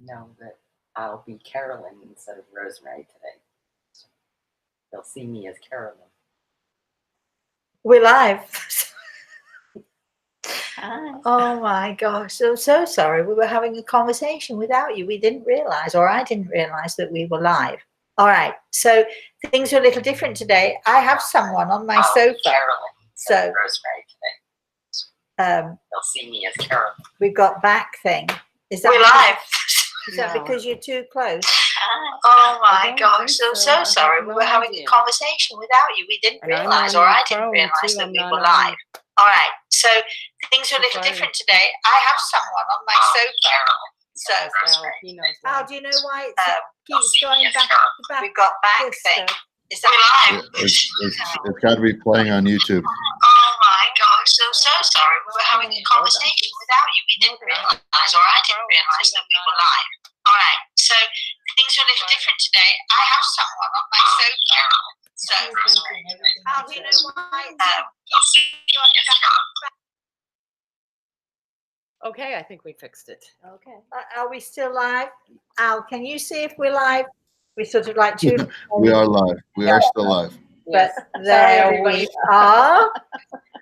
know that I'll be Carolyn instead of Rosemary today. So they'll see me as Carolyn. We're live. Hi. Oh my gosh, I'm so sorry. We were having a conversation without you. We didn't realize, or I didn't realize, that we were live. All right, so things are a little different today. I have someone on my sofa. Carolyn instead of So Rosemary today. They'll see me as Carolyn. We've got back thing. Is that We're live. Is that because you're too close? Oh my gosh, I'm so sorry. We were having a conversation without you. We didn't realize, or I didn't realize that we were live. All right, so things are a little different today. I have someone on my sofa. So, Al, do you know why it keeps going back to back? we've got back thing. Is that live? It's got to be playing on YouTube. Oh my gosh, I'm so sorry. We were having a conversation without you. We didn't realize, or I didn't realize that we were live. All right, so things are a little different today. I have someone on my sofa. So, Al, do you know why it keeps going back? Okay, I think we fixed it. Okay. Are we still live? Al, can you see if we're live? We sort of like two. We are live. We are still live. But there we are.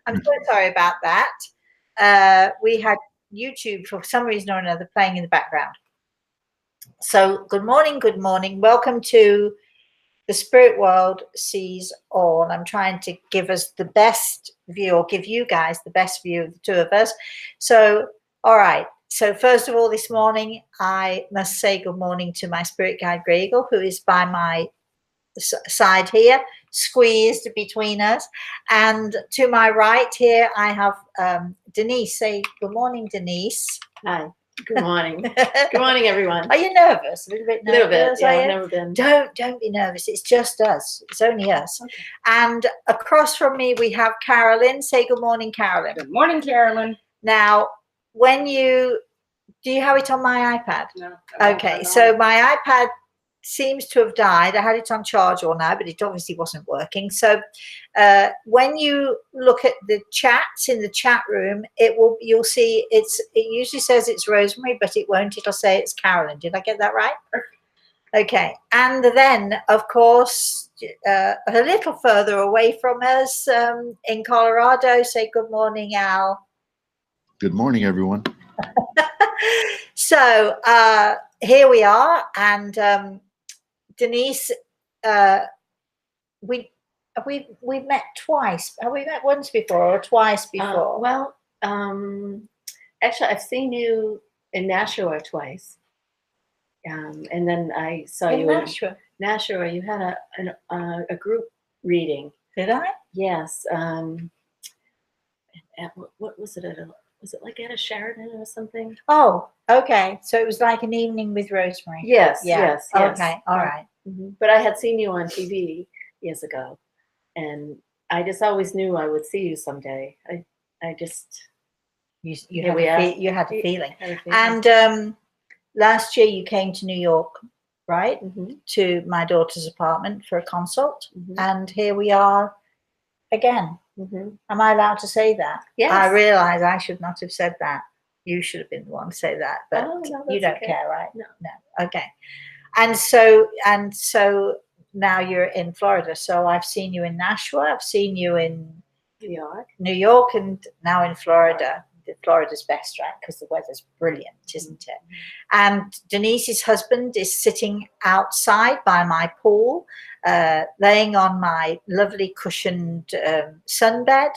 I'm so sorry about that. We had YouTube for some reason or another playing in the background. So good morning, good morning. Welcome to The Spirit World Sees All. I'm trying to give us the best view, or give you guys the best view of the two of us. So, all right. So first of all, this morning, I must say good morning to my spirit guide, Gregor, who is by my side here, squeezed between us. And to my right here, I have Denise. Say good morning, Denise. Hi. Good morning. Good morning, everyone. Are you nervous? A little bit nervous? A little bit, yeah, I've never been. Don't be nervous. It's just us. It's only us. Okay. And across from me, we have Carolyn. Say good morning, Carolyn. Good morning, Carolyn. Now, when do you have it on my iPad? No. Okay, so my iPad seems to have died. I had it on charge all night, but it obviously wasn't working. So when you look at the chats in the chat room, you'll see it usually says it's Rosemary, but it won't. It'll say it's Carolyn. Did I get that right? Perfect. Okay, and then of course a little further away from us in Colorado, say good morning, Al. Good morning, everyone. So here we are, and Denise, we've met twice. Have we met once before or twice before? Actually, I've seen you in Nashua twice, and then I saw you in Nashua. You had a group reading. Did I? Yes. What was it? Was it like at a Sheridan or something? Oh, okay. So it was like an evening with Rosemary. Yes, yeah. Yes. Okay, all right. Mm-hmm. But I had seen you on TV years ago, and I just always knew I would see you someday. I just you had a feeling. And last year you came to New York, right? Mm-hmm. To my daughter's apartment for a consult, mm-hmm. and here we are again. Mm-hmm. Am I allowed to say that? Yes. I realize I should not have said that. You should have been the one to say that, but you don't care, right? No. Okay. And so now you're in Florida. So I've seen you in Nashua. I've seen you in New York, and now in Florida. Florida's best, right? Because the weather's brilliant, isn't it? And Denise's husband is sitting outside by my pool, laying on my lovely cushioned sunbed.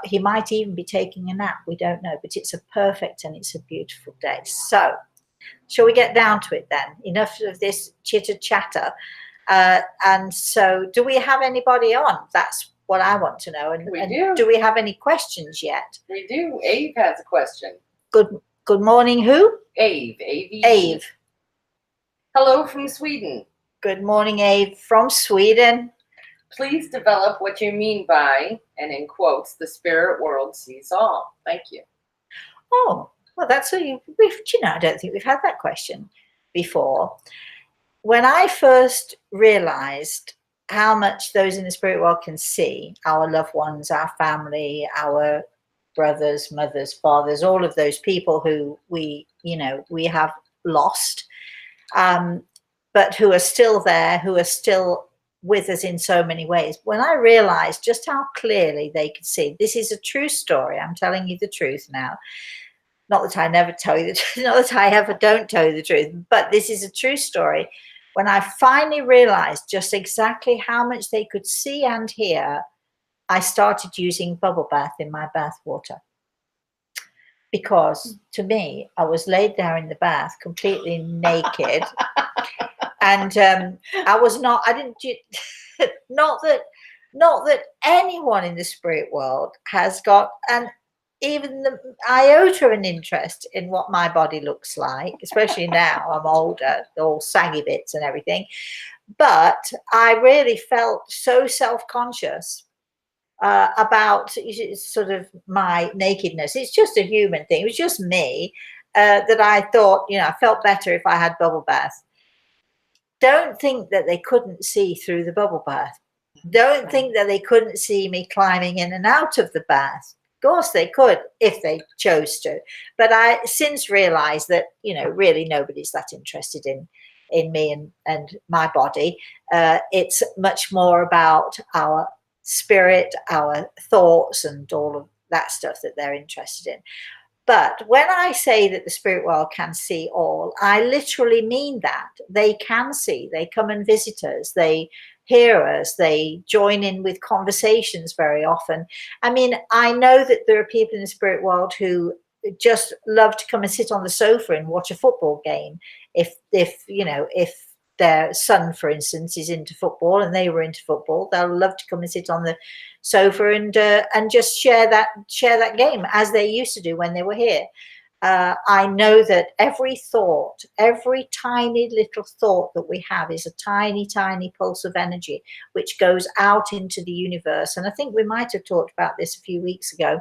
He might even be taking a nap. We don't know, but it's a perfect and it's a beautiful day. So, shall we get down to it then? Enough of this chitter chatter. And so, do we have anybody on? That's what I want to know. And we do. Do we have any questions yet? We do. Ave has a question. Good morning. Who? Ave. Ave. Hello from Sweden. Good morning, Ave from Sweden. Please develop what you mean by, and in quotes, the spirit world sees all. Thank you. Oh, well, that's I don't think we've had that question before. When I first realized how much those in the spirit world can see, our loved ones, our family, our brothers, mothers, fathers, all of those people who we have lost, but who are still there, who are still with us in so many ways. When I realized just how clearly they could see, this is a true story, I'm telling you the truth now. Not that I never tell you the truth, not that I ever don't tell you the truth, but this is a true story. When I finally realized just exactly how much they could see and hear, I started using bubble bath in my bath water. Because to me, I was laid there in the bath completely naked. And I didn't, not that anyone in the spirit world has got even the iota of an interest in what my body looks like, especially now I'm older, all saggy bits and everything. But I really felt so self-conscious about sort of my nakedness. It's just a human thing. It was just me that I thought, I felt better if I had bubble bath. Don't think that they couldn't see through the bubble bath. Don't think that they couldn't see me climbing in and out of the bath. Of course they could if they chose to. But I since realized that, really nobody's that interested in me and my body. It's much more about our spirit, our thoughts, and all of that stuff that they're interested in. But when I say that the spirit world can see all, I literally mean that. They can see. They come and visit us. They hear us. They join in with conversations very often. I mean, I know that there are people in the spirit world who just love to come and sit on the sofa and watch a football game. If their son, for instance, is into football and they were into football, they'll love to come and sit on the sofa and just share that game as they used to do when they were here. I know that every thought, every tiny little thought that we have is a tiny, tiny pulse of energy which goes out into the universe. And I think we might have talked about this a few weeks ago.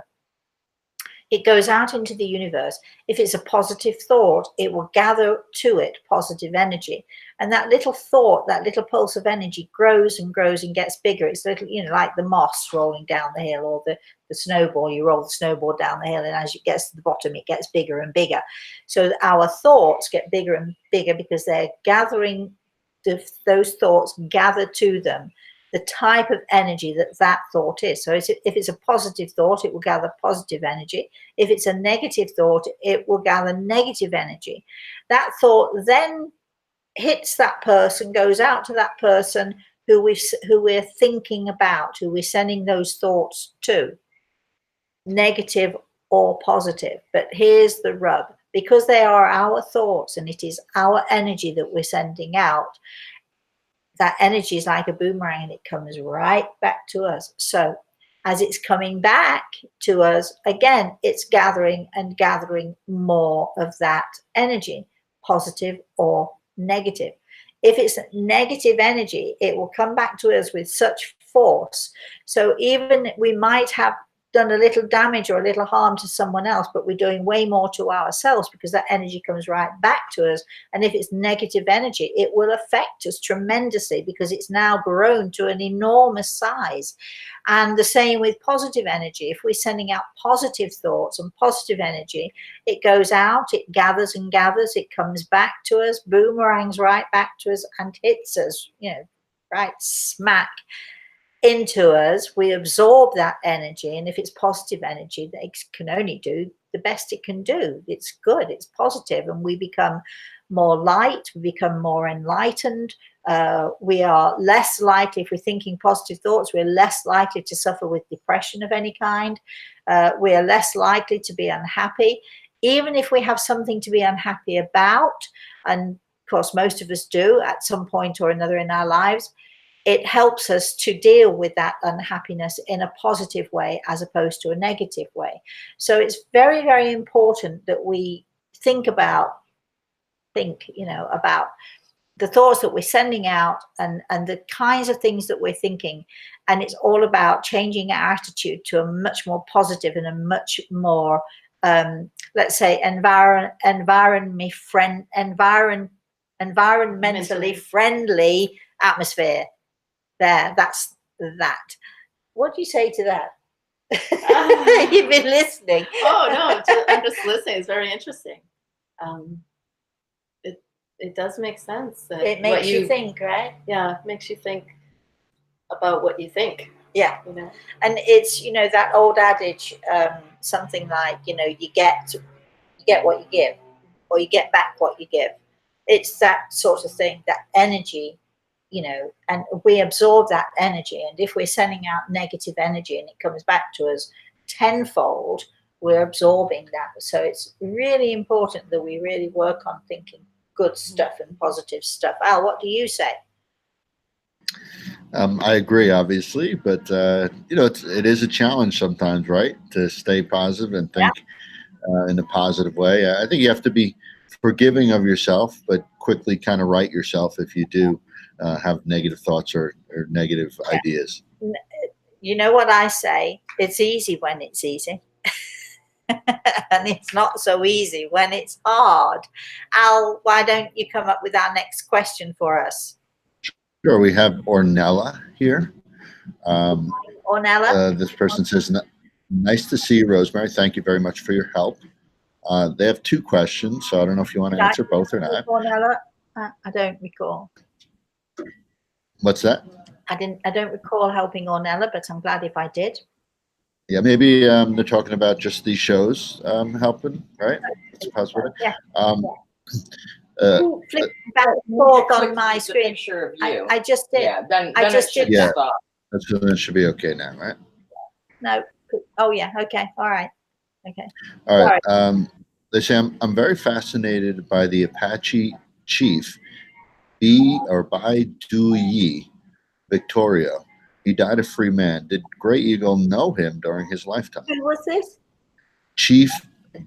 It goes out into the universe. If it's a positive thought, it will gather to it positive energy. And that little thought, that little pulse of energy grows and grows and gets bigger. It's little, like the moss rolling down the hill, or the snowball. You roll the snowball down the hill, and as it gets to the bottom, it gets bigger and bigger. So our thoughts get bigger and bigger because they're gathering, those thoughts gather to them the type of energy that thought is. So if it's a positive thought, it will gather positive energy. If it's a negative thought, it will gather negative energy. That thought then hits that person, goes out to that person who we're thinking about, who we're sending those thoughts to, negative or positive. But here's the rub. Because they are our thoughts and it is our energy that we're sending out, that energy is like a boomerang and it comes right back to us. So as it's coming back to us, again, it's gathering and gathering more of that energy, positive or negative. If it's negative energy, it will come back to us with such force. So even we might have done a little damage or a little harm to someone else, but we're doing way more to ourselves because that energy comes right back to us. And if it's negative energy, it will affect us tremendously because it's now grown to an enormous size. And the same with positive energy. If we're sending out positive thoughts and positive energy, it goes out, it gathers and gathers, it comes back to us, boomerangs right back to us and hits us, right smack into us. We absorb that energy, and if it's positive energy, it can only do the best it can do. It's good, it's positive, and we become more light, we become more enlightened. We are less likely, if we're thinking positive thoughts, we're less likely to suffer with depression of any kind. We are less likely to be unhappy, even if we have something to be unhappy about, and of course most of us do at some point or another in our lives. It helps us to deal with that unhappiness in a positive way as opposed to a negative way. So it's very, very important that we think about the thoughts that we're sending out and the kinds of things that we're thinking. And it's all about changing our attitude to a much more positive and a much more, let's say, environmentally friendly atmosphere. There, that's that. What do you say to that? You've been listening. Oh no, I'm just listening. It's very interesting. it does make sense. That It makes you think, right? Yeah, it makes you think about what you think. Yeah. You know? And it's, that old adage, something like, you get what you give, or you get back what you give. It's that sort of thing, that energy, and we absorb that energy. And if we're sending out negative energy and it comes back to us tenfold, we're absorbing that. So it's really important that we really work on thinking good stuff and positive stuff. Al, what do you say? I agree, obviously, but it is a challenge sometimes, right? To stay positive and think in a positive way. I think you have to be forgiving of yourself, but quickly kind of right yourself if you do have negative thoughts or negative ideas. You know what I say? It's easy when it's easy. And it's not so easy when it's hard. Al, why don't you come up with our next question for us? Sure, we have Ornella here. Ornella? This person says, nice to see you, Rosemary. Thank you very much for your help. They have two questions, so I don't know if you want to answer both or not. Ornella? I don't recall. What's that? I don't recall helping Ornella, but I'm glad if I did. Yeah, maybe they're talking about just these shows helping, right? That's a possibility. Yeah. Flick back and forth on my screen. Picture of you. I just did. Yeah, then I just it should did. stop. That should be okay now, right? No. Oh yeah. Okay. All right. Okay. All right. They say I'm very fascinated by the Apache chief Bai Yi Victoria. He died a free man. Did Grey Eagle know him during his lifetime? Who was this? Chief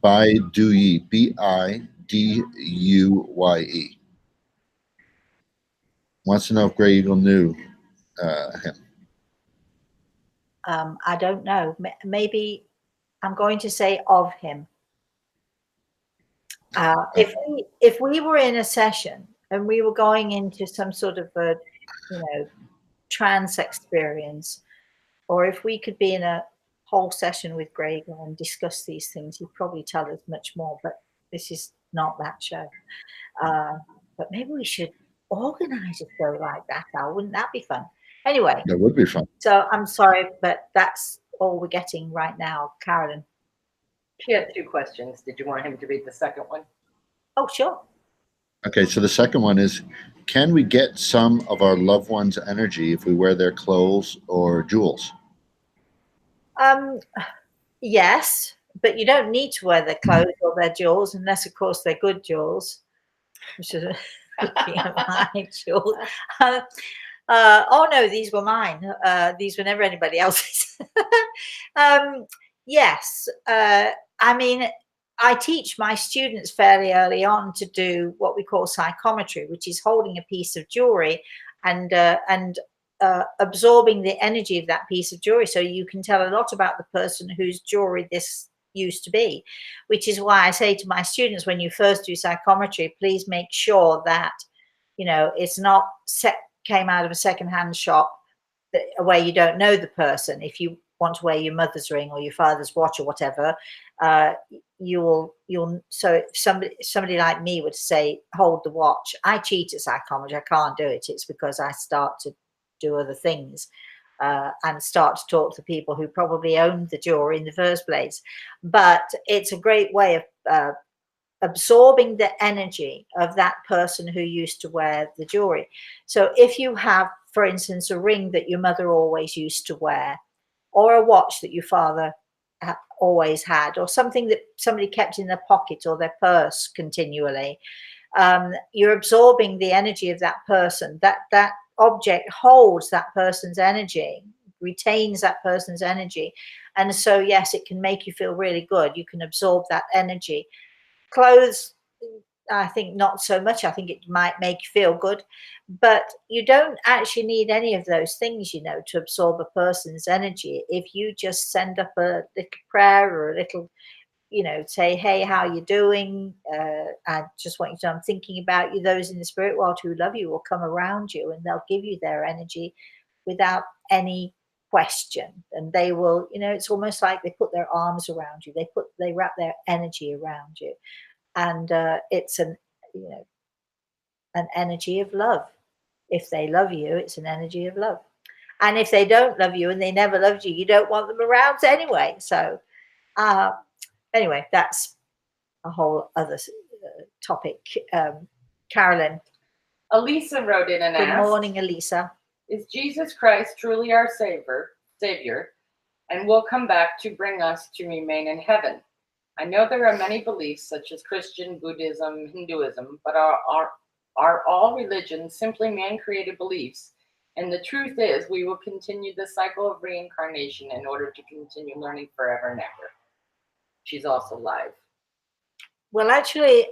Bai Yi, Biduye. Wants to know if Grey Eagle knew him. I don't know. Maybe I'm going to say of him. If we were in a session and we were going into some sort of a trance experience, or if we could be in a whole session with Grey Eagle and discuss these things, he'd probably tell us much more. But this is not that show. But maybe we should organize a show like that, Al. Wouldn't that be fun? Anyway, that would be fun. So I'm sorry, but that's all we're getting right now, Carolyn. She had two questions. Did you want him to read the second one? Oh, sure. Okay, so the second one is, can we get some of our loved ones' energy if we wear their clothes or jewels? Yes, but you don't need to wear their clothes or their jewels unless, of course, they're good jewels. Which is looking at my jewels. Oh no, these were mine. These were never anybody else's. Yes, I mean, I teach my students fairly early on to do what we call psychometry, which is holding a piece of jewelry and absorbing the energy of that piece of jewelry, so you can tell a lot about the person whose jewelry this used to be. Which is why I say to my students, when you first do psychometry, please make sure that it's not came out of a secondhand shop where you don't know the person. If you want to wear your mother's ring or your father's watch or whatever, you'll so if somebody like me would say hold the watch, I cheat at psychometry. I can't do it. It's because I start to do other things and start to talk to people who probably owned the jewelry in the first place. But it's a great way of absorbing the energy of that person who used to wear the jewelry. So if you have, for instance, a ring that your mother always used to wear, or a watch that your father always had, or something that somebody kept in their pocket or their purse continually, you're absorbing the energy of that person. That object holds that person's energy, retains that person's energy. And so, yes, it can make you feel really good. You can absorb that energy. Clothes, I think not so much. I think it might make you feel good, but you don't actually need any of those things, to absorb a person's energy. If you just send up a little prayer or a little, say, hey, how you doing? I just want you to know I'm thinking about you. Those in the spirit world who love you will come around you and they'll give you their energy without any question. And they will, it's almost like they put their arms around you. They wrap their energy around you. And it's an energy of love. If they love you, it's an energy of love. And if they don't love you and they never loved you, you don't want them around anyway. So anyway, that's a whole other topic. Carolyn. Elisa wrote in and Good asked, morning, Elisa. is Jesus Christ truly our Savior, and will come back to bring us to remain in heaven? I know there are many beliefs such as Christian, Buddhism, Hinduism, but are all religions simply man-created beliefs? And the truth is, we will continue the cycle of reincarnation in order to continue learning forever and ever. She's also live. Well, actually,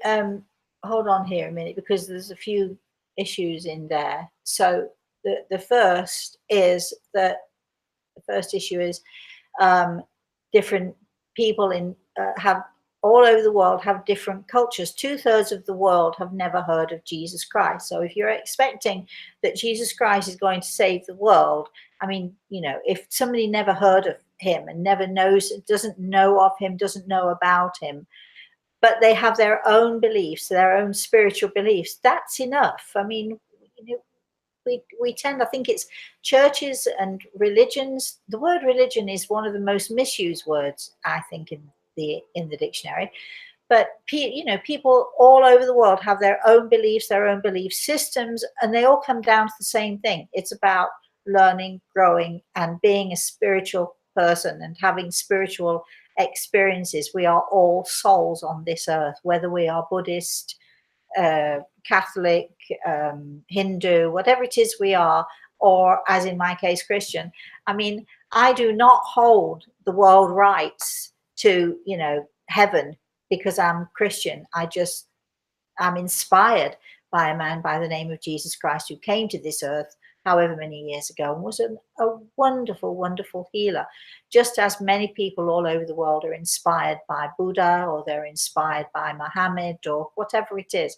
hold on here a minute, because there's a few issues in there. So the first issue is different people have all over the world have different cultures. 2/3 of the world have never heard of Jesus Christ. So if you're expecting that Jesus Christ is going to save the world, I mean, if somebody never heard of him and never knows, doesn't know of him, doesn't know about him, but they have their own beliefs, their own spiritual beliefs, that's enough. I mean, we tend, I think it's churches and religions. The word religion is one of the most misused words, I think, in the dictionary. But people all over the world have their own beliefs, their own belief systems, and they all come down to the same thing. It's about learning, growing, and being a spiritual person and having spiritual experiences. We are all souls on this earth, whether we are Buddhist, Catholic, Hindu, whatever it is we are, or as in my case, Christian. I mean, I do not hold the world rights to, heaven because I'm Christian. I'm inspired by a man by the name of Jesus Christ who came to this earth however many years ago and was a wonderful, wonderful healer. Just as many people all over the world are inspired by Buddha, or they're inspired by Muhammad, or whatever it is.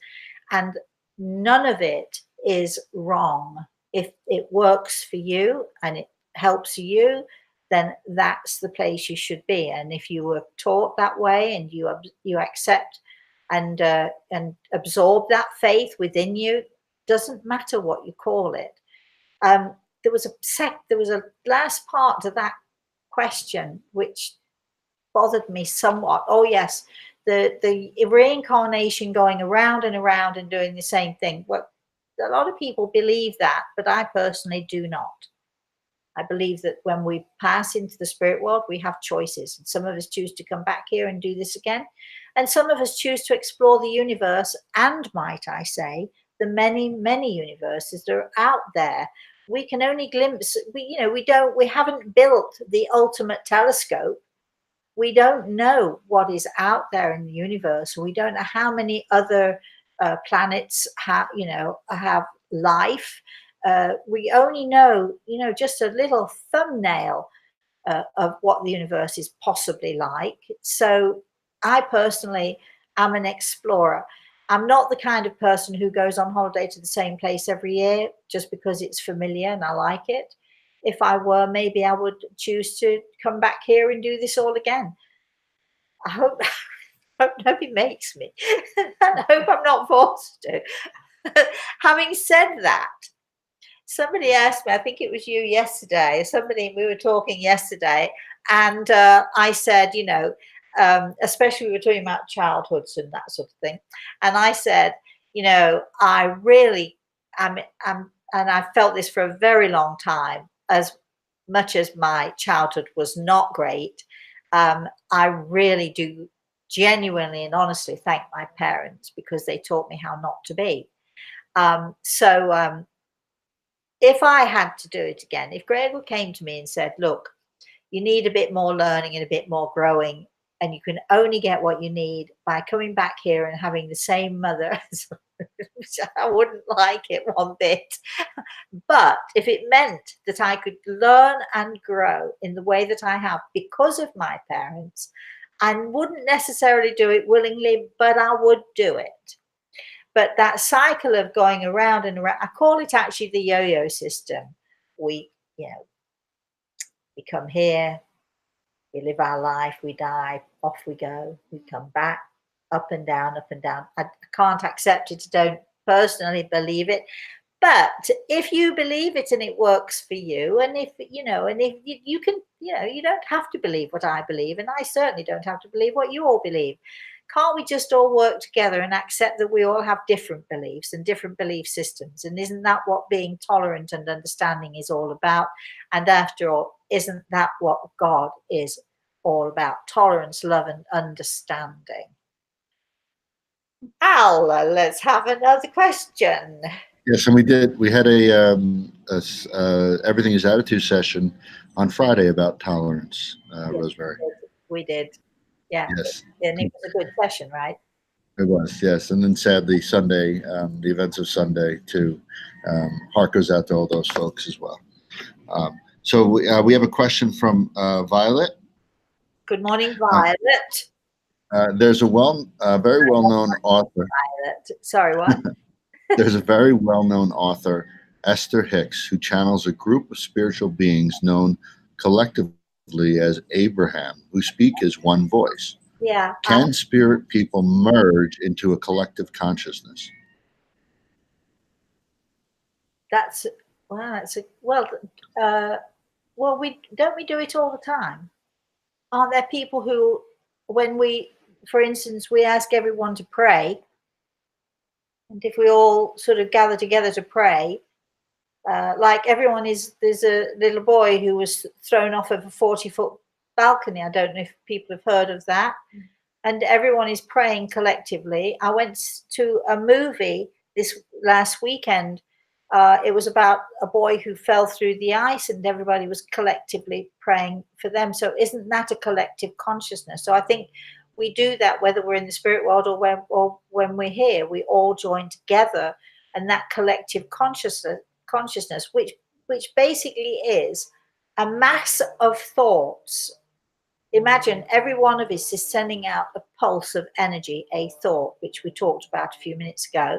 And none of it is wrong. If it works for you and it helps you, then that's the place you should be. And if you were taught that way and you accept and absorb that faith within you, doesn't matter what you call it. There was a last part to that question which bothered me somewhat. Oh yes, the reincarnation, going around and around and doing the same thing. Well, a lot of people believe that, but I personally do not. I believe that when we pass into the spirit world, we have choices. And some of us choose to come back here and do this again. And some of us choose to explore the universe, and might I say, the many, many universes that are out there. We can only glimpse, we haven't built the ultimate telescope. We don't know what is out there in the universe. We don't know how many other planets have life. We only know, just a little thumbnail of what the universe is possibly like. So I personally am an explorer. I'm not the kind of person who goes on holiday to the same place every year just because it's familiar and I like it. If I were, maybe I would choose to come back here and do this all again. I hope nobody makes me. I hope I'm not forced to. Having said that, somebody asked me, I think it was you yesterday, we were talking yesterday, and I said, especially we were talking about childhoods and that sort of thing. And I said, I really am, and I've felt this for a very long time, as much as my childhood was not great, I really do genuinely and honestly thank my parents because they taught me how not to be. If I had to do it again, if Gregor came to me and said, look, you need a bit more learning and a bit more growing, and you can only get what you need by coming back here and having the same mother, I wouldn't like it one bit. But if it meant that I could learn and grow in the way that I have because of my parents, I wouldn't necessarily do it willingly, but I would do it. But that cycle of going around and around, I call it actually the yo-yo system. We come here, we live our life, we die, off we go, we come back, up and down, up and down. I can't accept it. I don't personally believe it. But if you believe it and it works for you, and if you can, you don't have to believe what I believe, and I certainly don't have to believe what you all believe. Can't we just all work together and accept that we all have different beliefs and different belief systems? And isn't that what being tolerant and understanding is all about? And after all, isn't that what God is all about? Tolerance, love, and understanding. Al, let's have another question. Yes, and we had a everything is attitude session on Friday about tolerance, Yes, Rosemary. we did. Yeah. Yes, And it was a good session, right? it was. Yes, and then sadly Sunday, the events of Sunday too. Heart goes out to all those folks as well. So we have a question from Violet. Good morning, Violet. There's a very well-known author. Violet. Sorry, what? There's a very well-known author, Esther Hicks, who channels a group of spiritual beings known collectively as Abraham, who speak as one voice. Yeah. Can spirit people merge into a collective consciousness? That's well. Well, we do it all the time. Aren't there people who, when we, for instance, we ask everyone to pray, and if we all sort of gather together to pray, like there's a little boy who was thrown off of a 40-foot balcony. I don't know if people have heard of that. And everyone is praying collectively. I went to a movie this last weekend. It was about a boy who fell through the ice, and everybody was collectively praying for them. So isn't that a collective consciousness? So I think we do that whether we're in the spirit world or when we're here. We all join together, and that collective consciousness, which basically is a mass of thoughts. Imagine every one of us is sending out a pulse of energy, a thought, which we talked about a few minutes ago.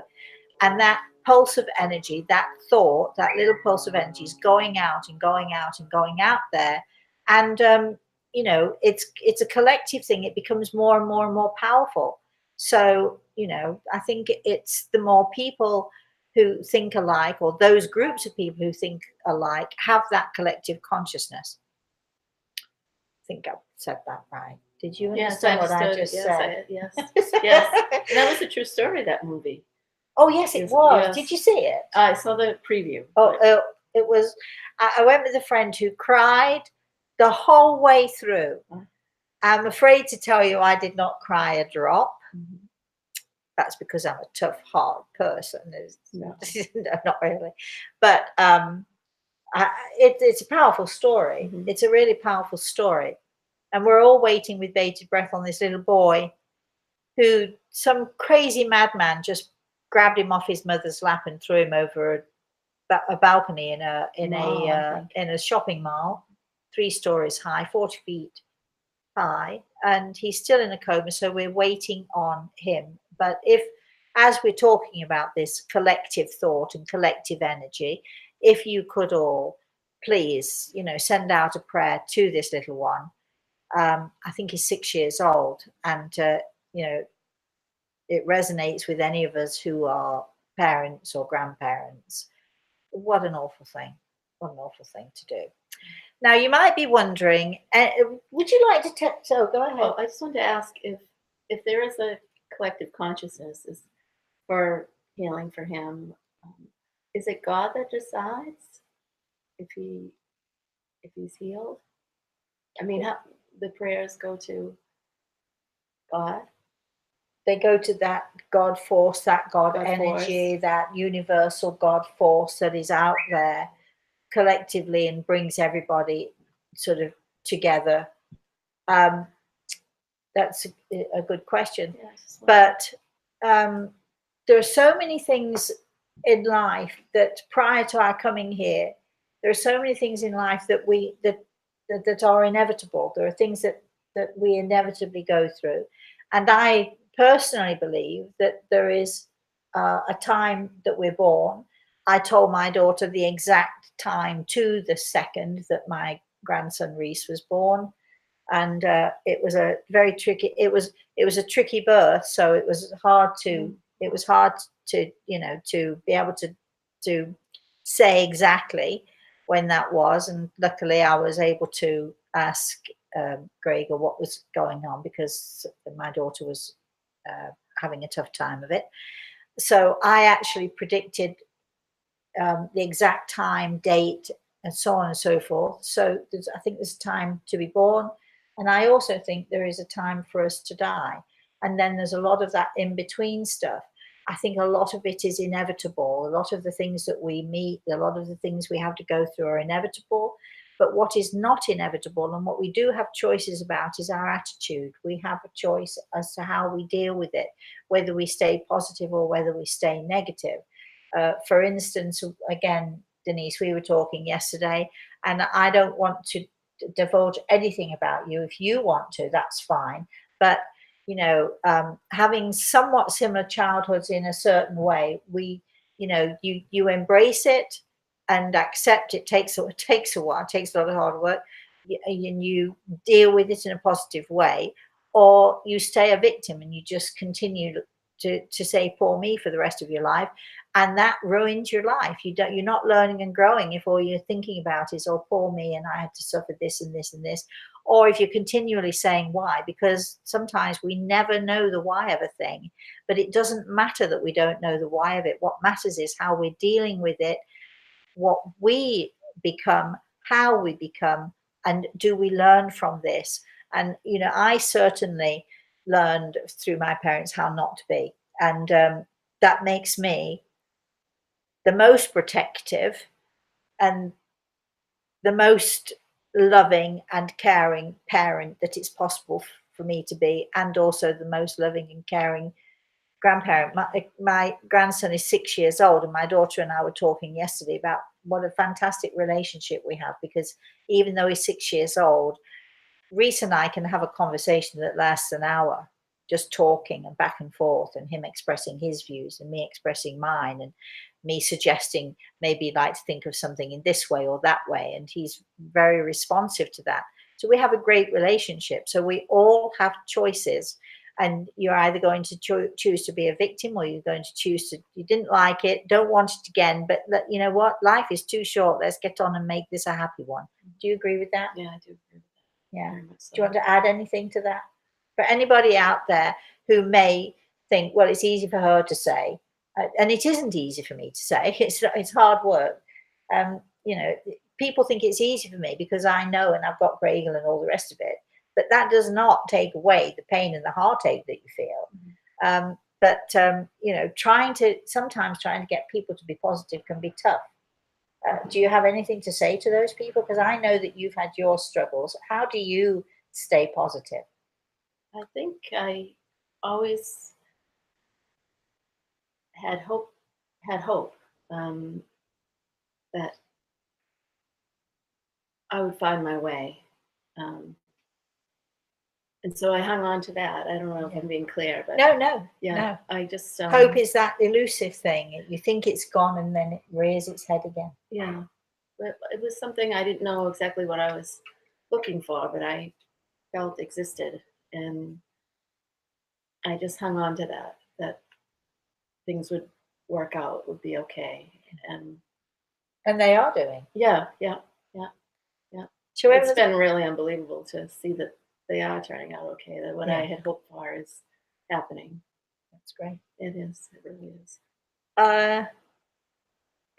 And that pulse of energy, that thought, that little pulse of energy is going out and going out and going out there. And, it's a collective thing. It becomes more and more and more powerful. So, I think it's the more people who think alike, or those groups of people who think alike, have that collective consciousness. I think I said that right. Did you understand what I just said? Yes. Yes. That was a true story, that movie. Oh, yes, it was. Yes. Did you see it? I saw the preview. It was. I went with a friend who cried the whole way through. I'm afraid to tell you I did not cry a drop. Mm-hmm. That's because I'm a tough, hard person. No, not really. But it's a powerful story. Mm-hmm. It's a really powerful story. And we're all waiting with bated breath on this little boy who some crazy madman just grabbed him off his mother's lap and threw him over a balcony in a shopping mall, 3 stories high, 40 feet high, and he's still in a coma. So we're waiting on him. But as we're talking about this collective thought and collective energy, if you could all please, send out a prayer to this little one. I think he's 6 years old, and it resonates with any of us who are parents or grandparents. What an awful thing. What an awful thing to do. Now, you might be wondering, would you like to so go ahead. Well, I just wanted to ask if there is a collective consciousness for healing for him, is it God that decides if he's healed? I mean, how the prayers go to God? They go to that God force, that God energy, force. That universal God force that is out there collectively and brings everybody sort of together. That's a good question. Yes, but there are so many things in life that prior to our coming here, there are so many things in life that are inevitable. There are things that we inevitably go through. And I personally believe that there is a time that we're born. I told my daughter the exact time to the second that my grandson Reese was born. And it was a very tricky, it was a tricky birth. So it was hard to It was hard to, to be able to say exactly when that was. And luckily I was able to ask Gregor what was going on, because my daughter was having a tough time of it. So I actually predicted the exact time, date, and so on and so forth. So I think there's a time to be born, and I also think there is a time for us to die. And then there's a lot of that in between stuff. I think a lot of it is inevitable. A lot of the things that we meet, a lot of the things we have to go through are inevitable. But what is not inevitable, and what we do have choices about, is our attitude. We have a choice as to how we deal with it, whether we stay positive or whether we stay negative. For instance, again, Denise, we were talking yesterday, and I don't want to divulge anything about you. If you want to, that's fine. But having somewhat similar childhoods in a certain way, you embrace it and accept it. It takes a while. It takes a lot of hard work, and you deal with it in a positive way, or you stay a victim and you just continue to say poor me for the rest of your life, and that ruins your life. You're not learning and growing if all you're thinking about is, oh, poor me, and I had to suffer this and this and this. Or if you're continually saying why, because sometimes we never know the why of a thing. But it doesn't matter that we don't know the why of it. What matters is how we're dealing with it, what we become, how we become, and do we learn from this? And I certainly learned through my parents how not to be, and that makes me the most protective and the most loving and caring parent that it's possible for me to be, and also the most loving and caring grandparent. My grandson is 6 years old, and my daughter and I were talking yesterday about what a fantastic relationship we have, because even though he's 6 years old, Reese and I can have a conversation that lasts an hour, just talking and back and forth, and him expressing his views and me expressing mine, and me suggesting maybe you'd like to think of something in this way or that way, and he's very responsive to that. So we have a great relationship. So we all have choices, and you're either going to choose to be a victim, or you're going to choose to, you didn't like it, don't want it again, but you know what, life is too short, let's get on and make this a happy one. Do you agree with that? Yeah, I do agree with that. Yeah. Very much so. Do you want to add anything to that? For anybody out there who may think, well, it's easy for her to say, and it isn't easy for me to say, it's hard work. People think it's easy for me because I know, and I've got Gregor and all the rest of it, but that does not take away the pain and the heartache that you feel. Sometimes trying to get people to be positive can be tough. Do you have anything to say to those people? Because I know that you've had your struggles. How do you stay positive? I think I always had hope that I would find my way. And so I hung on to that. I don't know if I'm being clear, but No. I just Hope is that elusive thing. You think it's gone and then it rears its head again. Yeah, but it was something I didn't know exactly what I was looking for, but I felt existed, and I just hung on to that things would work out, would be okay, And they are doing. Yeah. So it's been really unbelievable to see that they are turning out okay, that what I had hoped for is happening. That's great. It is. It really is.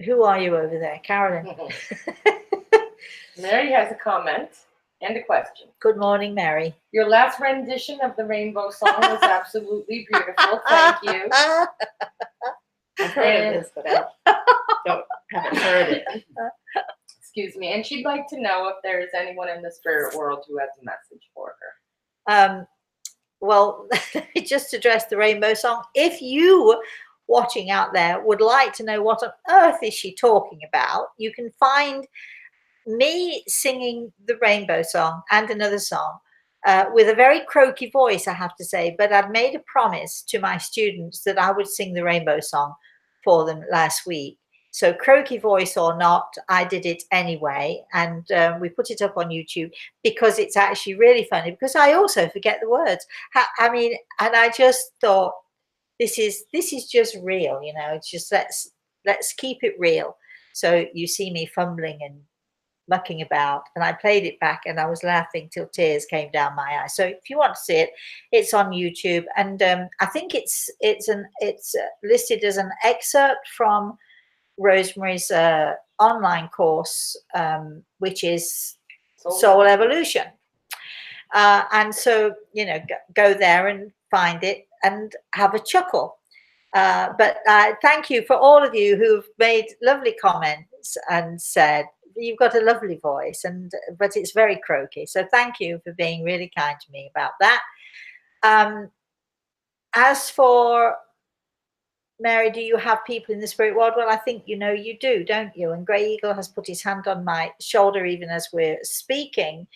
Who are you over there? Carolyn. Mary has a comment and a question. Good morning, Mary. Your last rendition of the Rainbow Song was absolutely beautiful. Thank you. I've heard of this, but I haven't heard it. Excuse me. And she'd like to know if there is anyone in the spirit world who has a message for her. Well, just to address the Rainbow Song, if you watching out there would like to know what on earth is she talking about, you can find me singing the Rainbow Song and another song with a very croaky voice, I have to say, but I'd made a promise to my students that I would sing the Rainbow Song for them last week. So croaky voice or not, I did it anyway, and we put it up on YouTube because it's actually really funny, because I also forget the words. And I just thought, this is just real, you know. It's just let's keep it real. So you see me fumbling and mucking about, and I played it back and I was laughing till tears came down my eyes. So if you want to see it, it's on YouTube, and I think it's listed as an excerpt from Rosemary's online course, which is Soul Evolution. And so, you know, go there and find it and have a chuckle. But thank you for all of you who've made lovely comments and said you've got a lovely voice, but it's very croaky. So thank you for being really kind to me about that. As for Mary, do you have people in the spirit world? Well, I think you know you do, don't you? And Grey Eagle has put his hand on my shoulder even as we're speaking.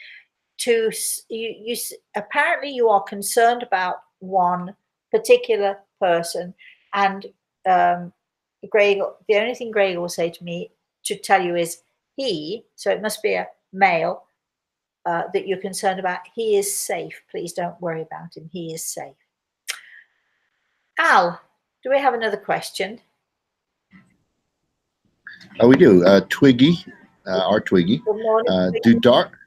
To you apparently you are concerned about one particular person, and Grey Eagle, the only thing Grey Eagle will say to me to tell you is he, so it must be a male that you're concerned about. He is safe. Please don't worry about him. He is safe. Al, do we have another question? We do. Twiggy, our Twiggy. Good morning,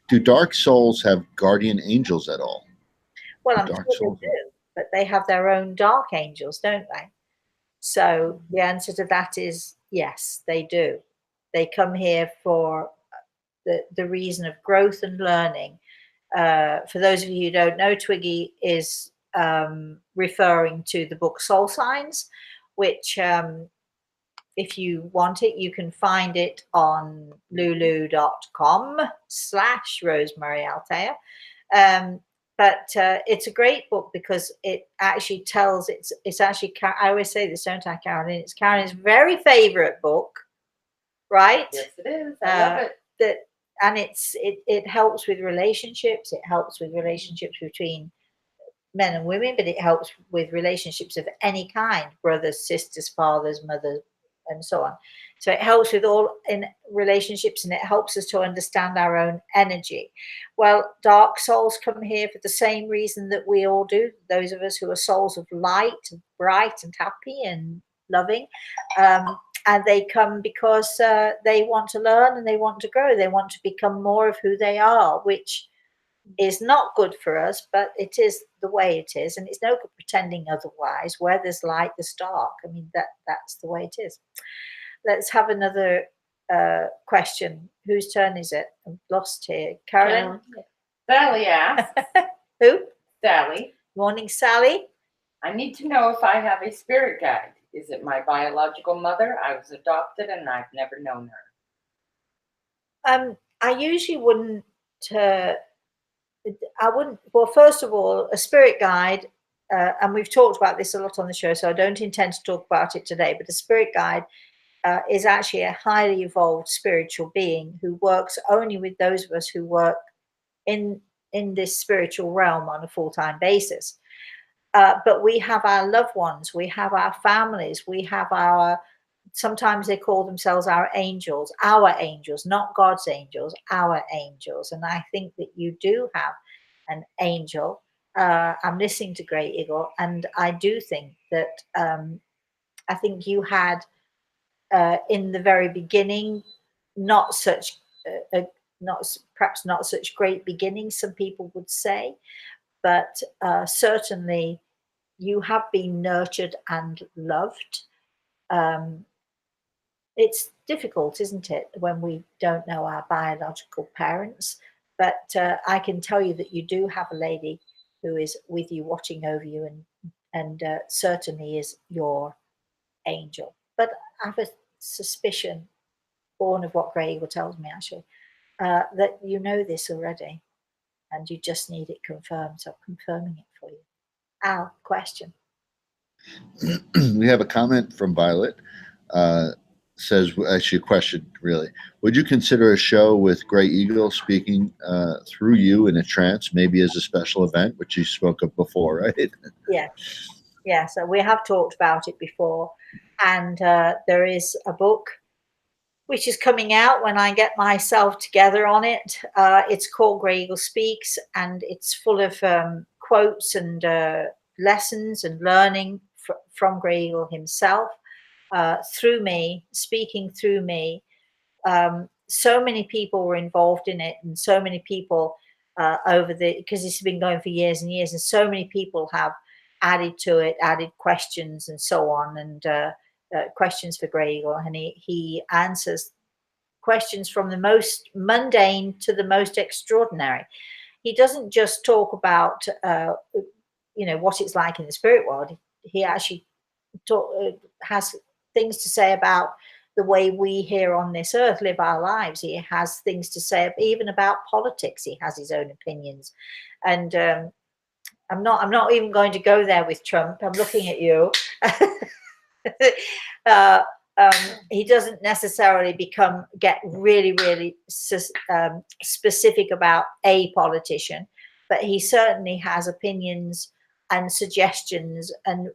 Do dark souls have guardian angels at all? Well, I'm sure they do, but they have their own dark angels, don't they? So the answer to that is yes, they do. They come here for the reason of growth and learning. For those of you who don't know, Twiggy is referring to the book Soul Signs, which if you want it, you can find it on lulu.com/Rosemary Altea. But it's a great book because it actually tells, it's actually, I always say this, don't I, Carolyn? It's Carolyn's very favorite book, right? Yes, it is. I love it. And it helps with relationships. It helps with relationships between men and women, but it helps with relationships of any kind, brothers, sisters, fathers, mothers, and so on. So it helps with all in relationships, and it helps us to understand our own energy. Well, dark souls come here for the same reason that we all do. Those of us who are souls of light, bright and happy and loving. And they come because they want to learn and they want to grow. They want to become more of who they are, which is not good for us, but it is the way it is, and it's no good pretending otherwise. Where there's light, there's dark. I mean, that's the way it is. Let's have another question. Whose turn is it? I'm lost here. Carolyn? Sally asks. Who? Sally. Morning, Sally. I need to know if I have a spirit guide. Is it my biological mother? I was adopted and I've never known her. I usually wouldn't. Well, first of all, a spirit guide, and we've talked about this a lot on the show, so I don't intend to talk about it today, but a spirit guide is actually a highly evolved spiritual being who works only with those of us who work in this spiritual realm on a full-time basis. But we have our loved ones, we have our families, we have sometimes they call themselves our angels, not God's angels, our angels. And I think that you do have an angel. I'm listening to Grey Eagle, and I do think that I think you had in the very beginning perhaps not such great beginnings, some people would say, but certainly you have been nurtured and loved. It's difficult, isn't it, when we don't know our biological parents? But I can tell you that you do have a lady who is with you, watching over you, and certainly is your angel. But I have a suspicion, born of what Grey Eagle tells me, actually, that you know this already, and you just need it confirmed. So I'm confirming it for you. Al, question. We have a comment from Violet. Says, actually a question really, would you consider a show with Grey Eagle speaking through you in a trance, maybe as a special event, which you spoke of before, right? Yeah, so we have talked about it before, and there is a book which is coming out when I get myself together on it. It's called Grey Eagle Speaks, and it's full of quotes and lessons and learning from Grey Eagle himself, through me, speaking through me. So many people were involved in it, and so many people because it's been going for years and years, and so many people have added to it, added questions and so on, and questions for Grey Eagle, and he answers questions from the most mundane to the most extraordinary. He doesn't just talk about what it's like in the spirit world. He actually has things to say about the way we here on this earth live our lives. He has things to say even about politics. He has his own opinions, and I'm not even going to go there with Trump. I'm looking at you. He doesn't necessarily get really, really specific about a politician, but he certainly has opinions and suggestions and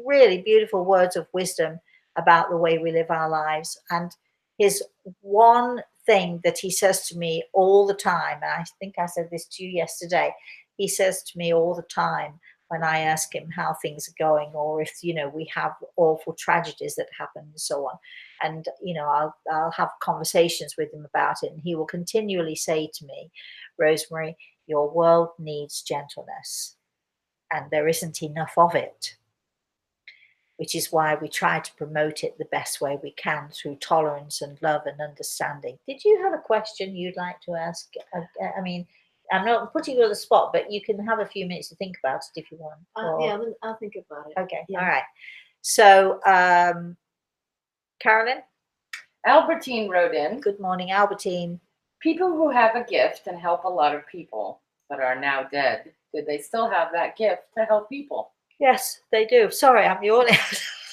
really beautiful words of wisdom about the way we live our lives. And his one thing that he says to me all the time, and I think I said this to you yesterday, he says to me all the time when I ask him how things are going, or if, we have awful tragedies that happen and so on. And, I'll have conversations with him about it. And he will continually say to me, Rosemary, your world needs gentleness, and there isn't enough of it, which is why we try to promote it the best way we can through tolerance and love and understanding. Did you have a question you'd like to ask? I mean, I'm not putting you on the spot, but you can have a few minutes to think about it if you want. Yeah, I'll think about it. Okay, Yeah. all right. So, Carolyn? Albertine wrote in, Good morning, Albertine. people who have a gift and help a lot of people but are now dead, do they still have that gift to help people? Yes, they do. Sorry, I'm yawning.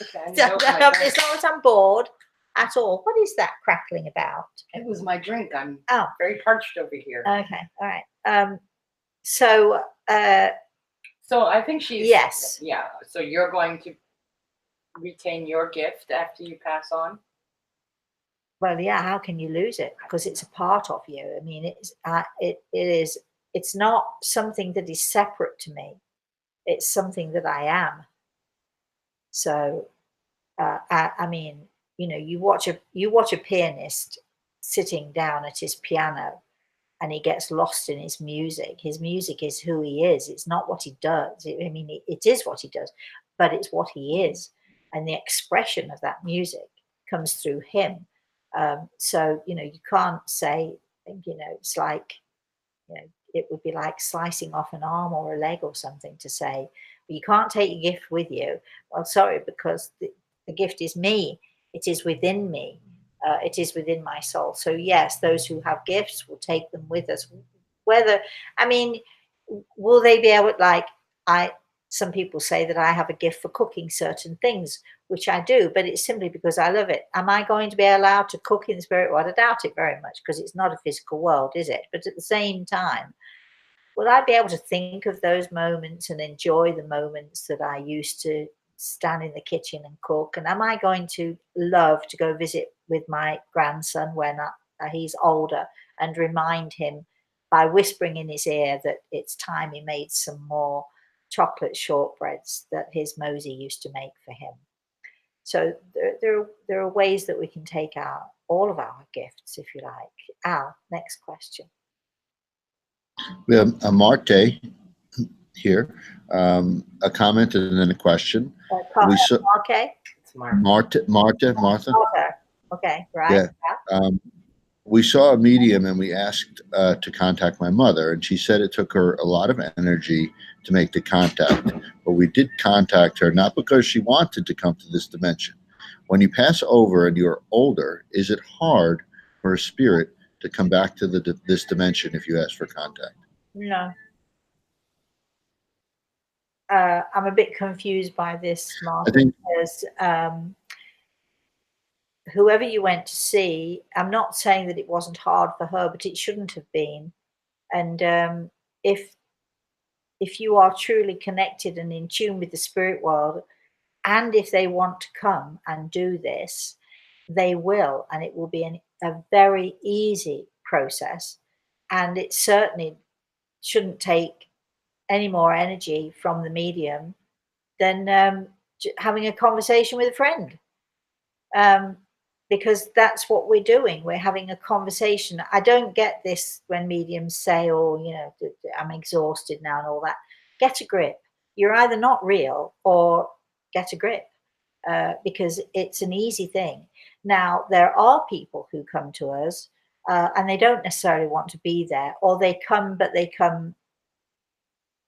Okay, It's not that I'm bored at all. What is that crackling about? It was my drink. I'm Oh. very parched over here. Okay, all right. So I think she's... Yes. Yeah, so you're going to retain your gift after you pass on? Well, yeah, how can you lose it? Because it's a part of you. I mean, it's not something that is separate to me. It's something that I am. So, I mean, you watch a pianist sitting down at his piano, and he gets lost in his music. His music is who he is. It's not what he does. It is what he does, but it's what he is, and the expression of that music comes through him. So you can't say, it's like, it would be like slicing off an arm or a leg or something to say, well, you can't take your gift with you. Well, sorry, because the gift is me. It is within me. It is within my soul. So yes, those who have gifts will take them with us. Will they be able, some people say that I have a gift for cooking certain things, which I do, but it's simply because I love it. Am I going to be allowed to cook in the spirit world? I doubt it very much, because it's not a physical world, is it? But at the same time, will I be able to think of those moments and enjoy the moments that I used to stand in the kitchen and cook? And am I going to love to go visit with my grandson when he's older and remind him by whispering in his ear that it's time he made some more chocolate shortbreads that his Mosey used to make for him? So there are ways that we can take all of our gifts, if you like. Al, next question. We have a Marte here, a comment and then a question. Okay. It's Martha. Martha. Okay, right. Yeah. We saw a medium and we asked to contact my mother, and she said it took her a lot of energy to make the contact. But we did contact her, not because she wanted to come to this dimension. When you pass over and you're older, is it hard for a spirit to come back to this dimension if you ask for contact? No. I'm a bit confused by this, Martha, because whoever you went to see, I'm not saying that it wasn't hard for her, but it shouldn't have been. And if you are truly connected and in tune with the spirit world, and if they want to come and do this, they will, and it will be a very easy process. And it certainly shouldn't take any more energy from the medium than having a conversation with a friend. Because that's what we're doing. We're having a conversation. I don't get this when mediums say, oh, you know, I'm exhausted now and all that. Get a grip. You're either not real or get a grip, because it's an easy thing. Now, there are people who come to us and they don't necessarily want to be there, or they come, but they come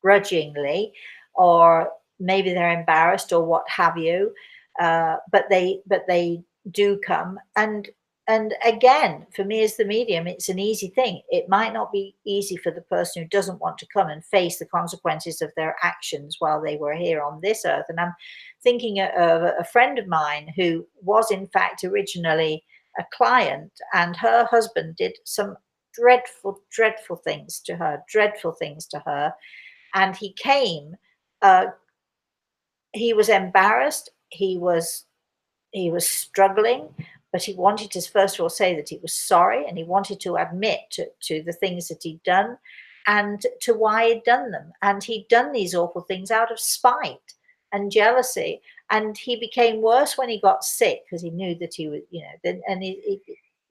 grudgingly, or maybe they're embarrassed or what have you. But they do come, and again, for me as the medium, it's an easy thing. It might not be easy for the person who doesn't want to come and face the consequences of their actions while they were here on this earth. And I'm thinking of a friend of mine who was in fact originally a client, and her husband did some dreadful things to her, and he came. He was embarrassed. He was struggling, but he wanted to first of all say that he was sorry, and he wanted to admit to the things that he'd done and to why he'd done them. And he'd done these awful things out of spite and jealousy. And he became worse when he got sick, because he knew that he was, you know, and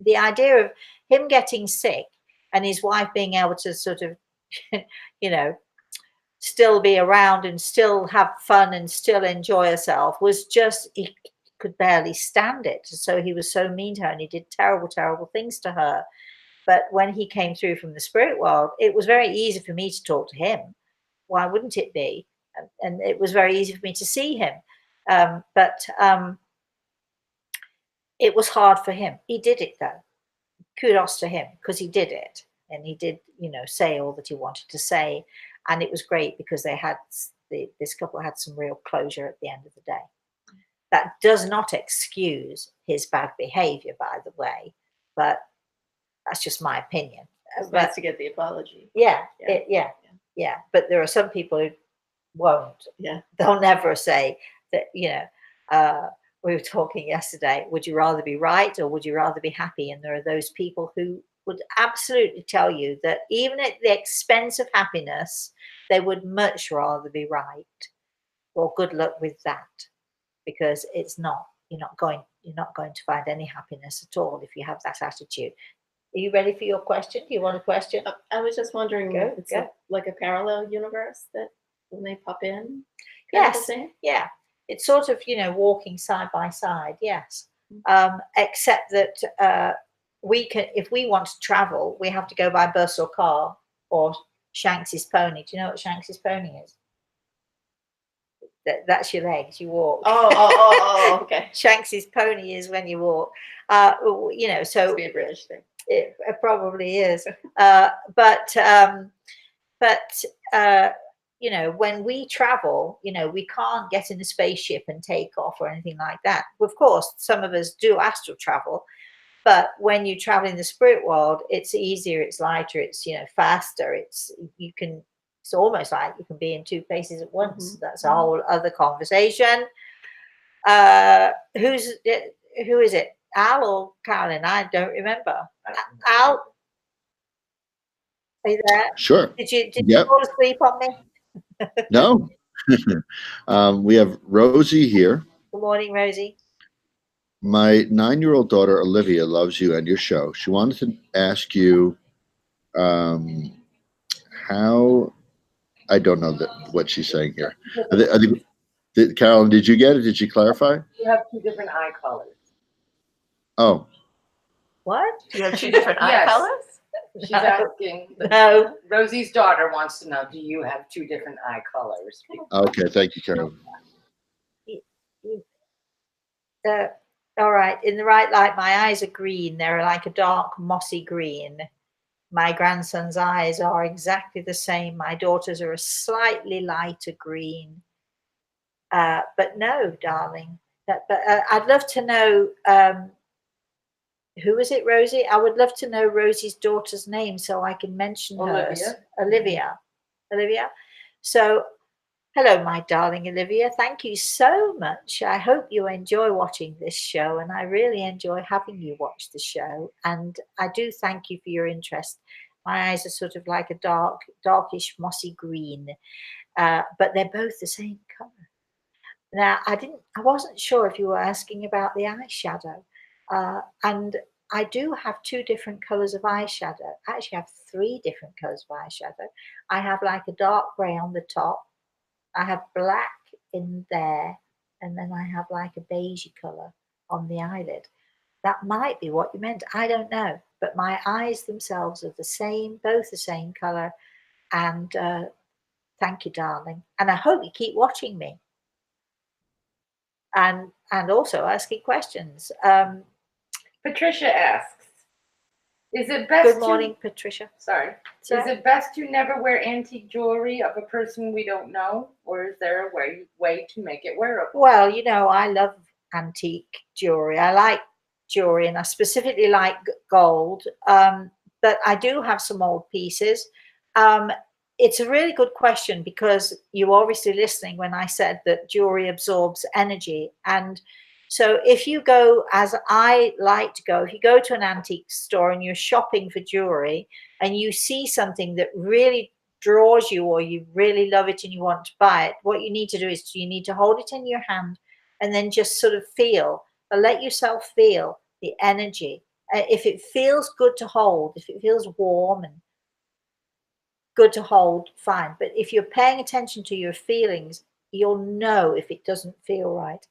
the idea of him getting sick and his wife being able to sort of, you know, still be around and still have fun and still enjoy herself was just, he could barely stand it. So he was so mean to her, and he did terrible things to her. But when he came through from the spirit world, it was very easy for me to talk to him. Why wouldn't it be? And it was very easy for me to see him. But it was hard for him. He did it though. Kudos to him, because he did it, and he did, you know, say all that he wanted to say. And it was great because they had this couple had some real closure at the end of the day. That does not excuse his bad behavior, by the way, but that's just my opinion. It's nice to get the apology. Yeah. But there are some people who won't. Yeah. They'll never say that, you know, we were talking yesterday, would you rather be right or would you rather be happy? And there are those people who would absolutely tell you that even at the expense of happiness, they would much rather be right. Well, good luck with that, because it's not, you're not going to find any happiness at all if you have that attitude. Are you ready for your question? Do you want a question? I was just wondering, Go, it's go. like a parallel universe that when they pop in? Yes. Yeah. It's sort of, you know, walking side by side. Yes. Except that we can, if we want to travel, we have to go by bus or car or Shanks's pony. Do you know what Shanks's pony is? That's your legs. You walk. Oh, okay. Shanks's pony is when you walk. You know, so Must be a British thing. It probably is. You know, when we travel, you know, we can't get in a spaceship and take off or anything like that. Of course, some of us do astral travel, but when you travel in the spirit world, it's easier, it's lighter, it's, you know, faster. It's almost like you can be in two places at once. Mm-hmm. That's a whole other conversation. Who is it? Al or Carolyn? I don't remember. Al, are you there? Sure. Did you Yep. fall asleep on me? No. We have Rosie here. Good morning, Rosie. My 9-year-old daughter, Olivia, loves you and your show. She wanted to ask you how, I don't know what she's saying here. Carolyn, did you get it? Did she clarify? You have two different eye colors. Oh. What? You have two different eye Yes. colors? She's asking. No. Rosie's daughter wants to know, do you have two different eye colors? Okay, thank you, Carolyn. All right. In the right light, my eyes are green. They're like a dark mossy green. My grandson's eyes are exactly the same. My daughter's are a slightly lighter green. But no, darling. But I'd love to know, who is it, Rosie? I would love to know Rosie's daughter's name so I can mention hers. Olivia. So, hello, my darling Olivia. Thank you so much. I hope you enjoy watching this show, and I really enjoy having you watch the show. And I do thank you for your interest. My eyes are sort of like a darkish mossy green, but they're both the same color. Now, I wasn't sure if you were asking about the eyeshadow. And I do have 2 different colors of eyeshadow. I actually have 3 different colors of eyeshadow. I have like a dark gray on the top. I have black in there. And then I have like a beigey color on the eyelid. That might be what you meant. I don't know. But my eyes themselves are the same, both the same color. And thank you, darling. And I hope you keep watching me. And also asking questions. Patricia asks, is it best Good morning, Patricia. Sorry. Sorry. Is it best to never wear antique jewelry of a person we don't know, or is there a way to make it wearable? Well, you know, I love antique jewelry. I like jewelry, and I specifically like gold. But I do have some old pieces. It's a really good question because you were obviously listening when I said that jewelry absorbs energy. And so if you go, as I like to go, if you go to an antique store and you're shopping for jewelry and you see something that really draws you or you really love it and you want to buy it, what you need to do is you need to hold it in your hand and then just sort of feel, let yourself feel the energy. If it feels good to hold, if it feels warm and good to hold, fine. But if you're paying attention to your feelings, you'll know if it doesn't feel right.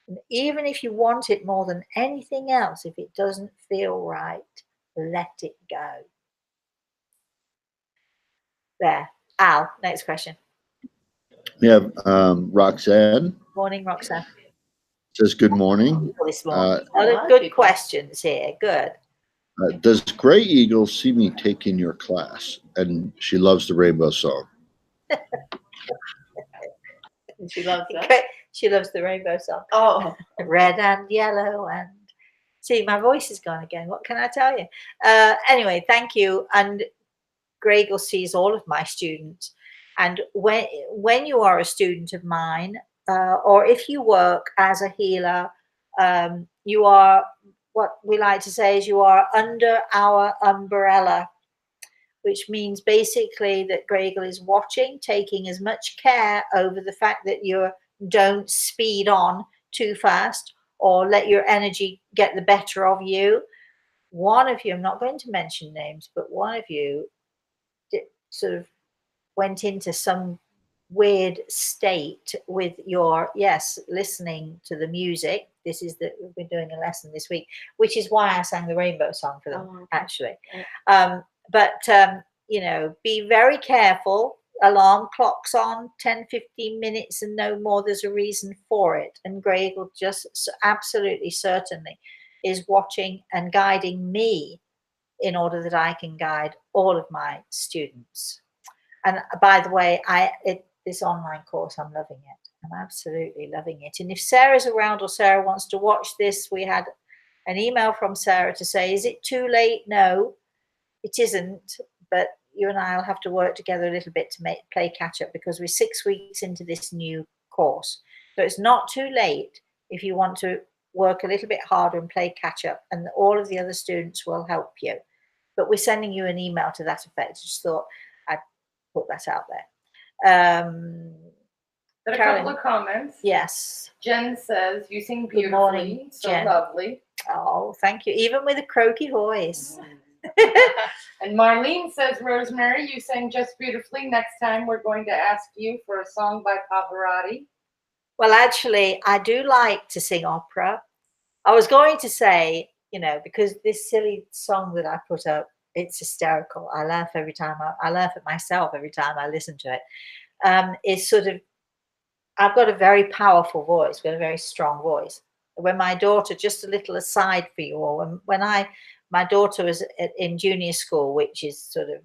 And even if you want it more than anything else, if it doesn't feel right, let it go. There. Al, next question. We have Roxanne. Morning, Roxanne. Says good morning. This morning. Good questions here. Good. Does Gray Eagle see me taking your class? And she loves the Rainbow Song. She loves that. She loves the Rainbow Song. Oh, Red and yellow and see, my voice is gone again. What can I tell you? Anyway, thank you. And Gray Eagle sees all of my students. And when you are a student of mine, or if you work as a healer, you are, what we like to say is, you are under our umbrella, which means basically that Gray Eagle is watching, taking as much care over the fact that you don't speed on too fast or let your energy get the better of you. One of you, I'm not going to mention names, but one of you sort of went into some weird state with your, yes, listening to the music. This is that we've been doing a lesson this week, which is why I sang the Rainbow Song for them, actually. You know, be very careful. Alarm clocks on 10-15 minutes and no more. There's a reason for it. And Gray Eagle just absolutely certainly is watching and guiding me in order that I can guide all of my students. And by the way, this online course, I'm loving it. I'm absolutely loving it. And if Sarah's around or Sarah wants to watch this, we had an email from Sarah to say, is it too late? No, it isn't. But you and I will have to work together a little bit to play catch up, because we're 6 weeks into this new course. So it's not too late if you want to work a little bit harder and play catch up, and all of the other students will help you. But we're sending you an email to that effect. Just thought I'd put that out there. Got a couple of comments. Yes. Jen says, you sing beautifully. Good morning, so Jen. Lovely. Oh, thank you. Even with a croaky voice. And Marlene says, Rosemary, you sang just beautifully. Next time we're going to ask you for a song by Pavarotti. Well, actually, I do like to sing opera. I was going to say, you know, because this silly song that I put up, it's hysterical. I laugh every time. I laugh at myself every time I listen to it. It's sort of, I've got a very powerful voice, got a very strong voice. When my daughter, just a little aside for you all, when my daughter was in junior school, which is sort of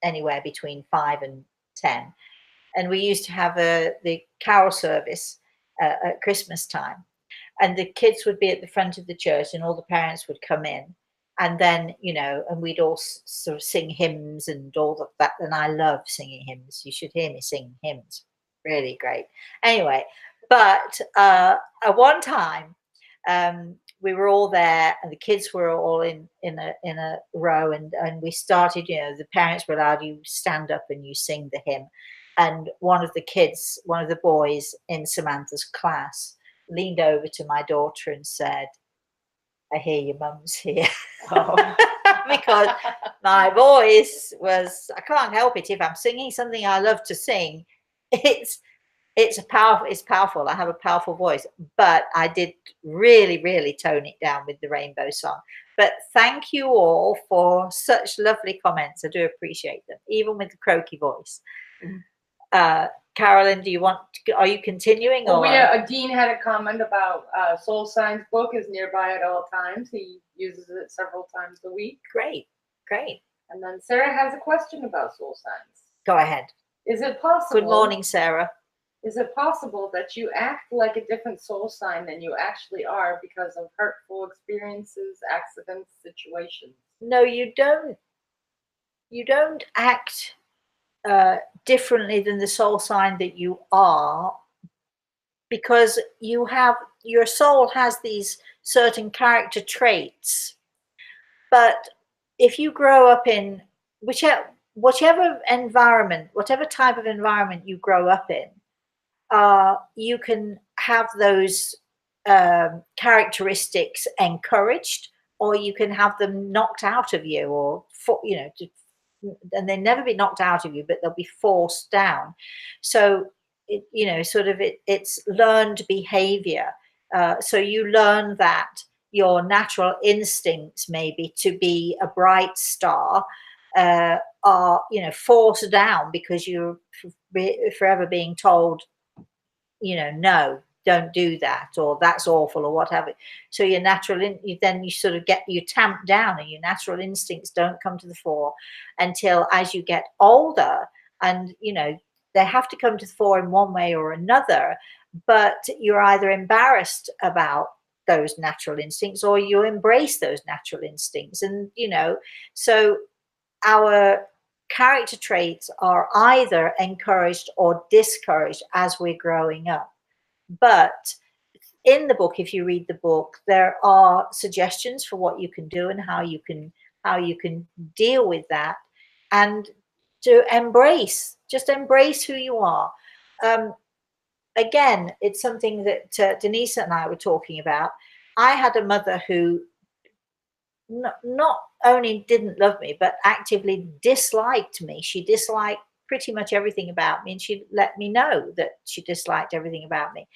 anywhere between 5 and 10, and we used to have the carol service at Christmas time, and the kids would be at the front of the church and all the parents would come in, and then, you know, and we'd all sort of sing hymns and all that. And I love singing hymns. You should hear me sing hymns. Really great. Anyway, but at one time, we were all there and the kids were all in a row, and we started, you know, the parents were allowed, you stand up and you sing the hymn. And one of the boys in Samantha's class leaned over to my daughter and said, I hear your mum's here. Oh. Because my voice was, I can't help it. If I'm singing something I love to sing, it's powerful. I have a powerful voice, but I did really tone it down with the rainbow song. But thank you all for such lovely comments. I do appreciate them, even with the croaky voice. Carolyn, are you continuing? Well, or Dean had a comment about Soul Signs book is nearby at all times. He uses it several times a week. Great. And then Sarah has a question about soul signs. Go ahead. Is it possible? Good morning, Sarah. Is it possible that you act like a different soul sign than you actually are because of hurtful experiences, accidents, situations? No, you don't. You don't act differently than the soul sign that you are, because your soul has these certain character traits. But if you grow up in whichever environment, whatever type of environment you grow up in, you can have those characteristics encouraged, or you can have them knocked out of you, or and they'll never be knocked out of you, but they'll be forced down. So it's learned behavior. So you learn that your natural instincts, maybe to be a bright star, are forced down because you're forever being told, no, don't do that, or that's awful, or whatever. So your then you sort of you tamp down, and your natural instincts don't come to the fore until as you get older, and they have to come to the fore in one way or another, but you're either embarrassed about those natural instincts or you embrace those natural instincts. And so our character traits are either encouraged or discouraged as we're growing up. But in the book, if you read the book, there are suggestions for what you can do and how you can deal with that, and to just embrace who you are. Again, it's something that Denise and I were talking about. I had a mother who not only didn't love me, but actively disliked me. She disliked pretty much everything about me, and she let me know that she disliked everything about me.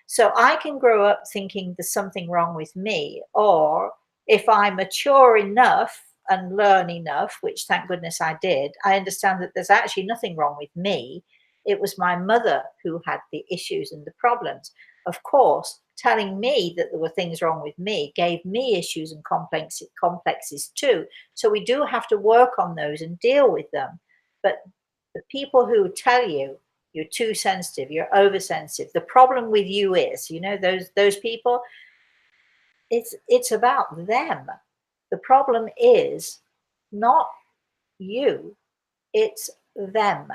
So I can grow up thinking there's something wrong with me, or if I mature enough and learn enough, which thank goodness I did, I understand that there's actually nothing wrong with me. It was my mother who had the issues and the problems. Of course, telling me that there were things wrong with me gave me issues and complexes too. So we do have to work on those and deal with them. But the people who tell you you're too sensitive, you're oversensitive, the problem with you is, those people, it's about them. The problem is not you, it's them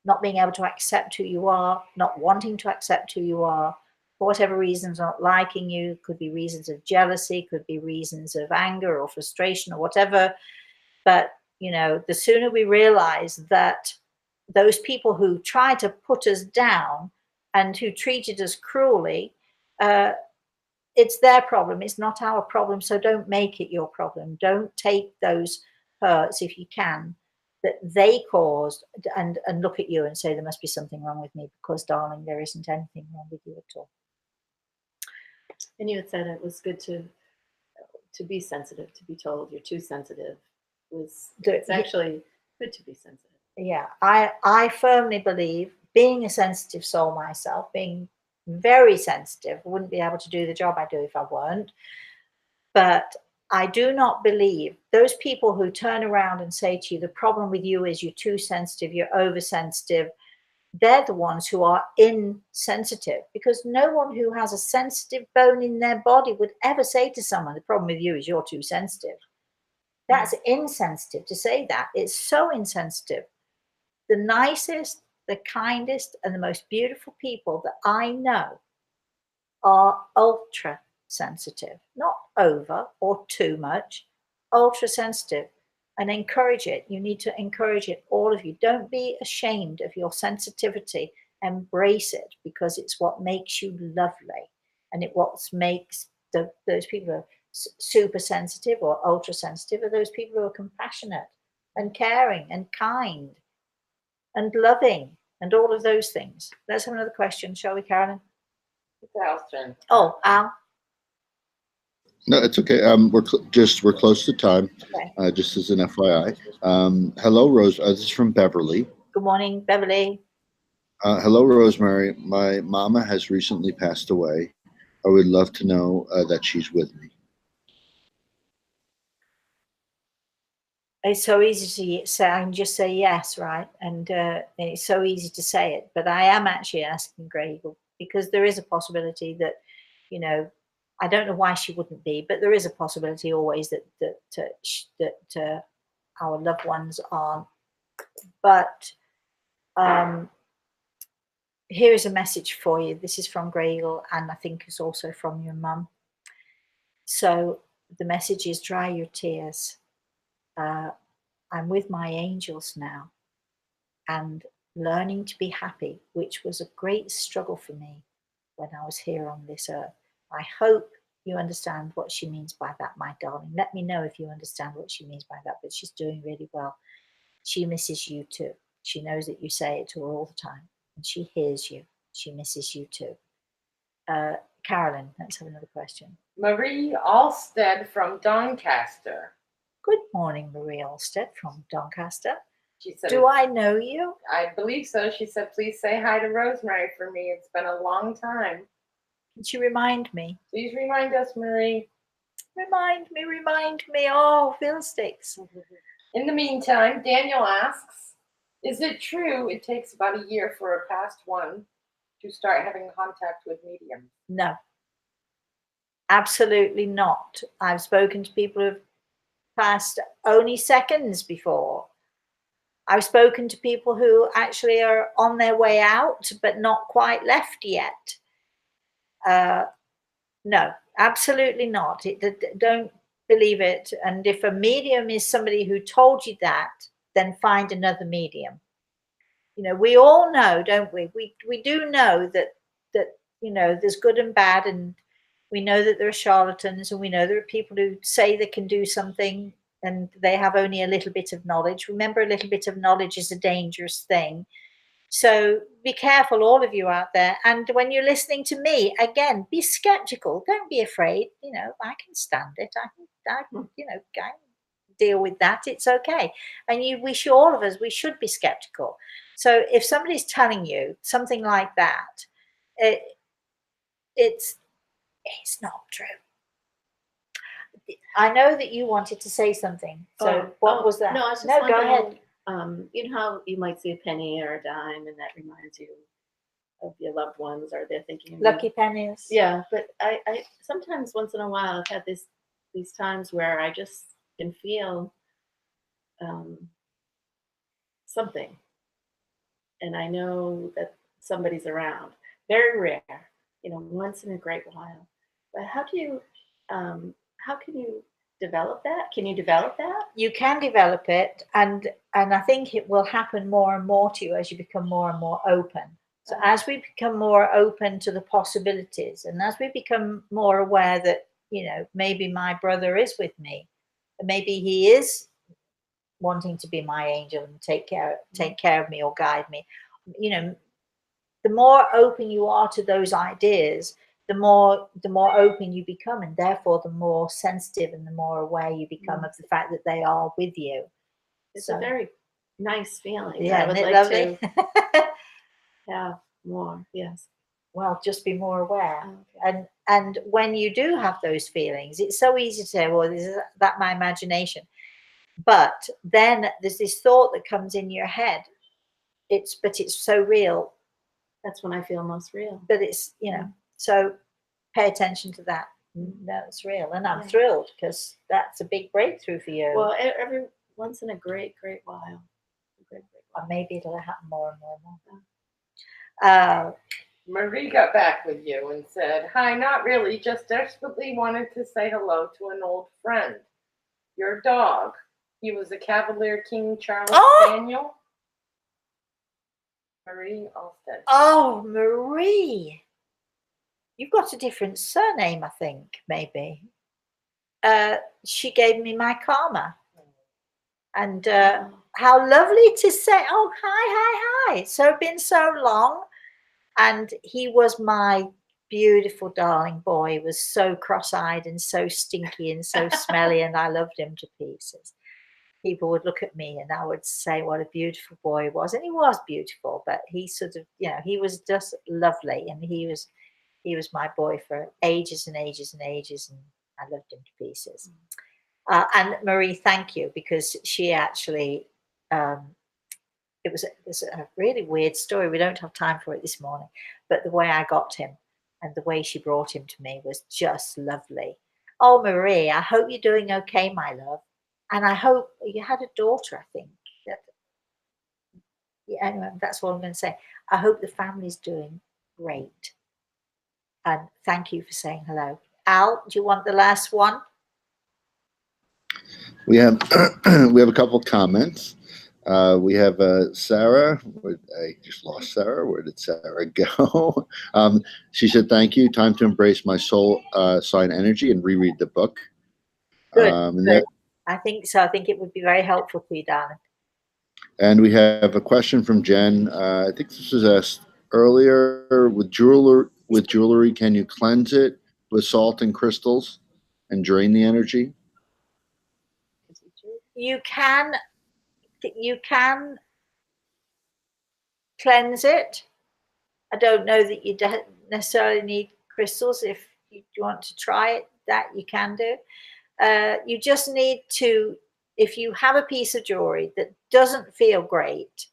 not being able to accept who you are, not wanting to accept who you are, for whatever reasons, not liking you. Could be reasons of jealousy, could be reasons of anger or frustration or whatever. But the sooner we realize that those people who try to put us down and who treated us cruelly, it's their problem, it's not our problem. So don't make it your problem. Don't take those hurts, if you can, that they caused, and look at you and say there must be something wrong with me, because darling, there isn't anything wrong with you at all. And you had said it was good to be sensitive, to be told you're too sensitive. It's actually good to be sensitive. Yeah, I firmly believe, being a sensitive soul myself, being very sensitive, wouldn't be able to do the job I do if I weren't. But I do not believe those people who turn around and say to you, the problem with you is you're too sensitive, you're oversensitive, they're the ones who are insensitive, because no one who has a sensitive bone in their body would ever say to someone, the problem with you is you're too sensitive. That's insensitive to say that. It's so insensitive. The nicest, the kindest, and the most beautiful people that I know are ultra sensitive, not over or too much, ultra sensitive. and encourage it. You need to encourage it, all of you. Don't be ashamed of your sensitivity. Embrace it, because it's what makes you lovely, and it what makes those people who are super sensitive or ultra sensitive are those people who are compassionate and caring and kind and loving and all of those things. Let's have another question, shall we, Carolyn? It's Al's turn. Oh, Al. No, it's okay. We're close to time. Okay. Just as an FYI. Hello, Rose. This is from Beverly. Good morning, Beverly. Hello, Rosemary. My mama has recently passed away. I would love to know that she's with me. It's so easy to say. I can just say yes, right? And it's so easy to say it. But I am actually asking Greg, because there is a possibility that, you know, I don't know why she wouldn't be, but there is a possibility always that our loved ones aren't. But here is a message for you. This is from Gregor, and I think it's also from your mum. So the message is: dry your tears. I'm with my angels now, and learning to be happy, which was a great struggle for me when I was here on this earth. I hope you understand what she means by that, my darling. Let me know if you understand what she means by that, but she's doing really well. She misses you too. She knows that you say it to her all the time, and she hears you. She misses you too. Carolyn, let's have another question. Marie Alstead from Doncaster. Good morning, Marie Alstead from Doncaster. She said, do I know you? I believe so. She said, please say hi to Rosemary for me. It's been a long time. Can she remind me? Please remind us, Marie. Remind me. Oh, fiddlesticks. In the meantime, Daniel asks, is it true it takes about a year for a past one to start having contact with mediums? No. Absolutely not. I've spoken to people who've passed only seconds before. I've spoken to people who actually are on their way out, but not quite left yet. No, absolutely not. Don't believe it. And if a medium is somebody who told you that, then find another medium. You know, we all know, don't we? We do know that you know, there's good and bad, and we know that there are charlatans, and we know there are people who say they can do something and they have only a little bit of knowledge. Remember, a little bit of knowledge is a dangerous thing. So be careful, all of you out there. And when you're listening to me, again, be skeptical. Don't be afraid. You know, I can stand it. I can you know, I can deal with that. It's okay. And we should, all of us, we should be skeptical. So if somebody's telling you something like that, it's not true. I know that you wanted to say something. So what was that? No, I was just go ahead. You know how you might see a penny or a dime, and that reminds you of your loved ones, or they're thinking of Lucky you. pennies. Yeah, but I sometimes, once in a while, I've had these times where I just can feel something, and I know that somebody's around. Very rare, you know, once in a great while. But how can you develop that? Can you develop that? You can develop it, and I think it will happen more and more to you as you become more and more open. So as we become more open to the possibilities, and as we become more aware that, you know, maybe my brother is with me, maybe he is wanting to be my angel and take care of me or guide me, you know, the more open you are to those ideas, the more open you become, and therefore the more sensitive and the more aware you become of the fact that they are with you. It's a very nice feeling. Yeah, I would isn't it like lovely? to have more. Yes. Well, just be more aware. Okay. And when you do have those feelings, it's so easy to say, well, is that my imagination? But then there's this thought that comes in your head. But it's so real. That's when I feel most real. But it's, you know, so pay attention to that. That's real. And I'm thrilled, because that's a big breakthrough for you. Well, every once in a great while. Or maybe it'll happen more and more and more. Marie got back with you and said, hi, not really, just desperately wanted to say hello to an old friend, your dog. He was the Cavalier King Charles Oh! Spaniel. Marie Alstead. Oh, Marie. You've got a different surname, I think, maybe. She gave me my karma. And how lovely to say, oh, hi. So it's been so long. And he was my beautiful, darling boy. He was so cross-eyed and so stinky and so smelly, and I loved him to pieces. People would look at me and I would say what a beautiful boy he was. And he was beautiful, but he sort of, he was just lovely. And he was my boy for ages and ages and ages, and I loved him to pieces. And Marie, thank you, because she actually, it was a really weird story. We don't have time for it this morning, but the way I got him and the way she brought him to me was just lovely. Oh, Marie, I hope you're doing okay, my love. And I hope you had a daughter, I think. Yeah, anyway, that's all I'm going to say. I hope the family's doing great. And thank you for saying hello. Al, do you want the last one? We have we have a couple comments. We have Sarah. I just lost Sarah. Where did Sarah go? She said, "Thank you. Time to embrace my soul sign energy and reread the book." Good. And, Good. I think so. I think it would be very helpful for you, darling. and we have a question from Jen. I think this was asked earlier. With jewelry, can you cleanse it with salt and crystals and drain the energy? You can cleanse it. I don't know that you don't necessarily need crystals. If you want to try it, that you can do. You just need to, if you have a piece of jewelry that doesn't feel great,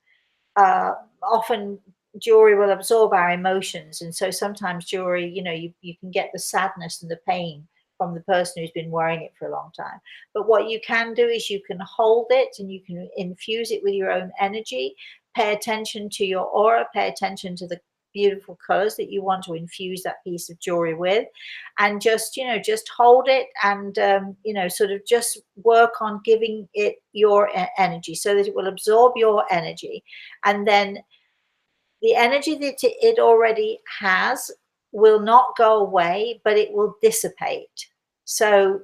often jewelry will absorb our emotions. And so sometimes jewelry, you can get the sadness and the pain from the person who's been wearing it for a long time. But what you can do is you can hold it and you can infuse it with your own energy. Pay attention to your aura, pay attention to the beautiful colors that you want to infuse that piece of jewelry with, and just hold it and sort of just work on giving it your energy so that it will absorb your energy, and then the energy that it already has will not go away, but it will dissipate. So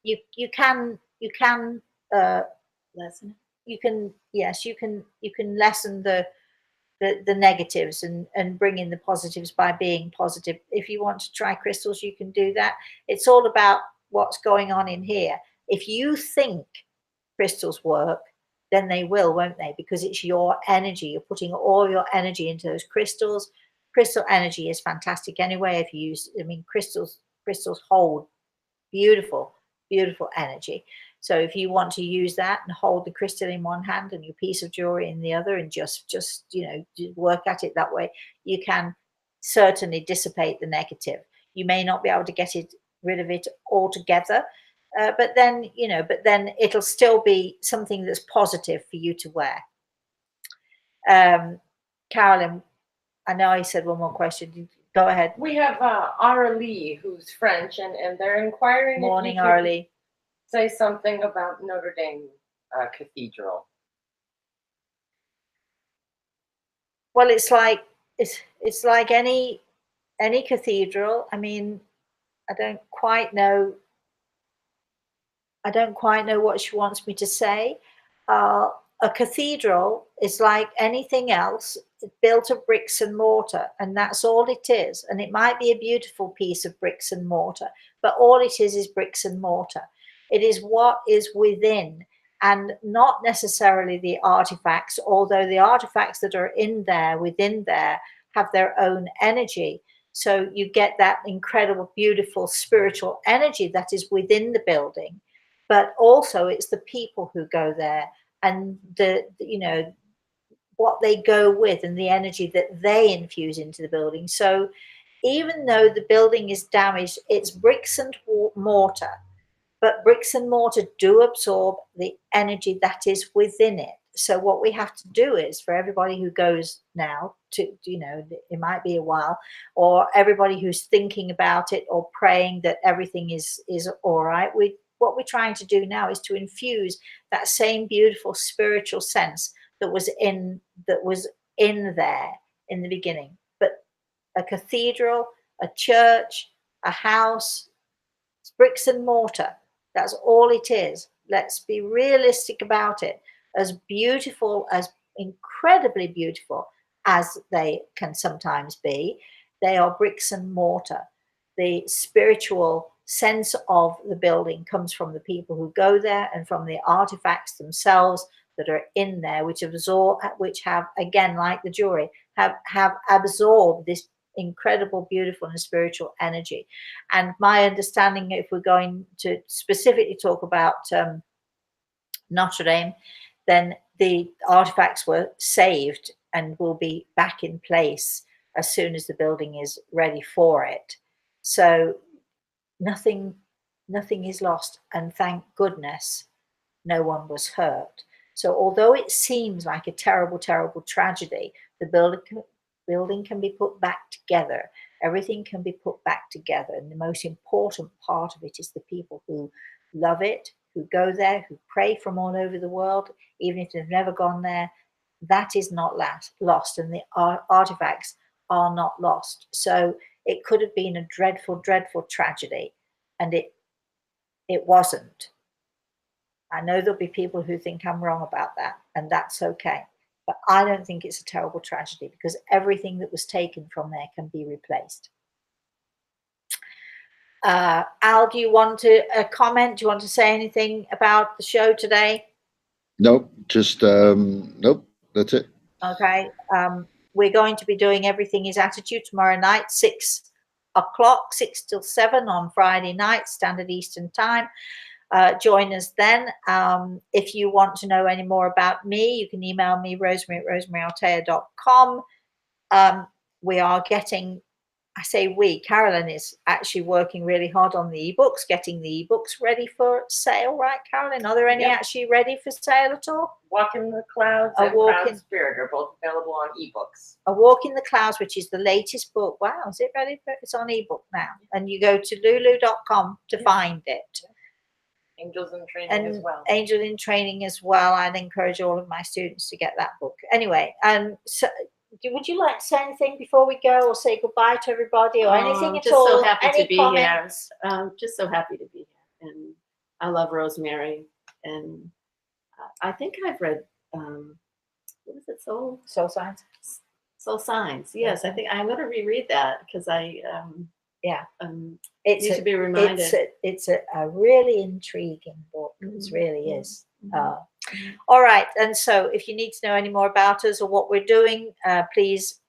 you can Lesson. you can lessen the negatives and bring in the positives by being positive. If you want to try crystals, you can do that. It's all about what's going on in here. If you think crystals work, then they will, won't they? Because it's your energy. You're putting all your energy into those crystals. Crystal energy is fantastic anyway. If you use, crystals hold beautiful energy. So if you want to use that and hold the crystal in one hand and your piece of jewelry in the other, and just work at it that way, you can certainly dissipate the negative. You may not be able to get rid of it altogether, but then it'll still be something that's positive for you to wear. Carolyn, I know I said one more question. Go ahead. We have Arlie, who's French, and they're inquiring. Morning, if you Arlie. Say something about Notre Dame Cathedral. Well, it's like any cathedral. I mean, I don't quite know what she wants me to say. A cathedral is like anything else, built of bricks and mortar, and that's all it is. And it might be a beautiful piece of bricks and mortar, but all it is bricks and mortar. It is what is within, and not necessarily the artifacts, although the artifacts that are within there, have their own energy. So you get that incredible, beautiful spiritual energy that is within the building, but also it's the people who go there and what they go with and the energy that they infuse into the building. So even though the building is damaged, it's bricks and mortar, but bricks and mortar do absorb the energy that is within it. So what we have to do is, for everybody who goes now to, it might be a while, or everybody who's thinking about it or praying that everything is all right, what we're trying to do now is to infuse that same beautiful spiritual sense that was in there in the beginning. But a cathedral, a church, a house, it's bricks and mortar. That's all it is. Let's be realistic about it. As beautiful, as incredibly beautiful as they can sometimes be, they are bricks and mortar. The spiritual sense of the building comes from the people who go there and from the artifacts themselves that are in there, which have, again, like the jewelry, have absorbed this incredible, beautiful and spiritual energy. And my understanding, if we're going to specifically talk about Notre Dame, then the artifacts were saved and will be back in place as soon as the building is ready for it. So nothing is lost, and thank goodness no one was hurt. So although it seems like a terrible, terrible tragedy, the building can be put back together. Everything can be put back together. And the most important part of it is the people who love it, who go there, who pray from all over the world, even if they've never gone there. That is not lost, and the artifacts are not lost. So it could have been a dreadful, dreadful tragedy, and it wasn't. I know there'll be people who think I'm wrong about that, and that's okay. But I don't think it's a terrible tragedy, because everything that was taken from there can be replaced. Al, do you want to comment? Do you want to say anything about the show today? Nope, just nope, that's it. Okay. We're going to be doing Everything is Attitude tomorrow night, 6 o'clock, 6 till 7 on Friday night, Standard Eastern Time. Join us then. If you want to know any more about me, you can email me, Rosemary at rosemaryaltea.com. We are getting, I say we, Carolyn is actually working really hard on the ebooks, getting the ebooks ready for sale, right, Carolyn? Are there any actually ready for sale at all? Walk in the Clouds and Proud Spirit are both available on ebooks. A Walk in the Clouds, which is the latest book. Wow, is it ready? It's on ebook now. And you go to lulu.com to find it. Angels in Training as well. Angel in Training as well. I'd encourage all of my students to get that book. Anyway, so would you like to say anything before we go, or say goodbye to everybody, or anything at just all? So happy Any to be comments? here. Just so happy to be here, and I love Rosemary, and I think I've read what was it, Soul Signs? Soul Signs. Yes, I think I'm going to reread that, because I need to be reminded. It's a really intriguing book. It really is. All right, and so if you need to know any more about us or what we're doing, please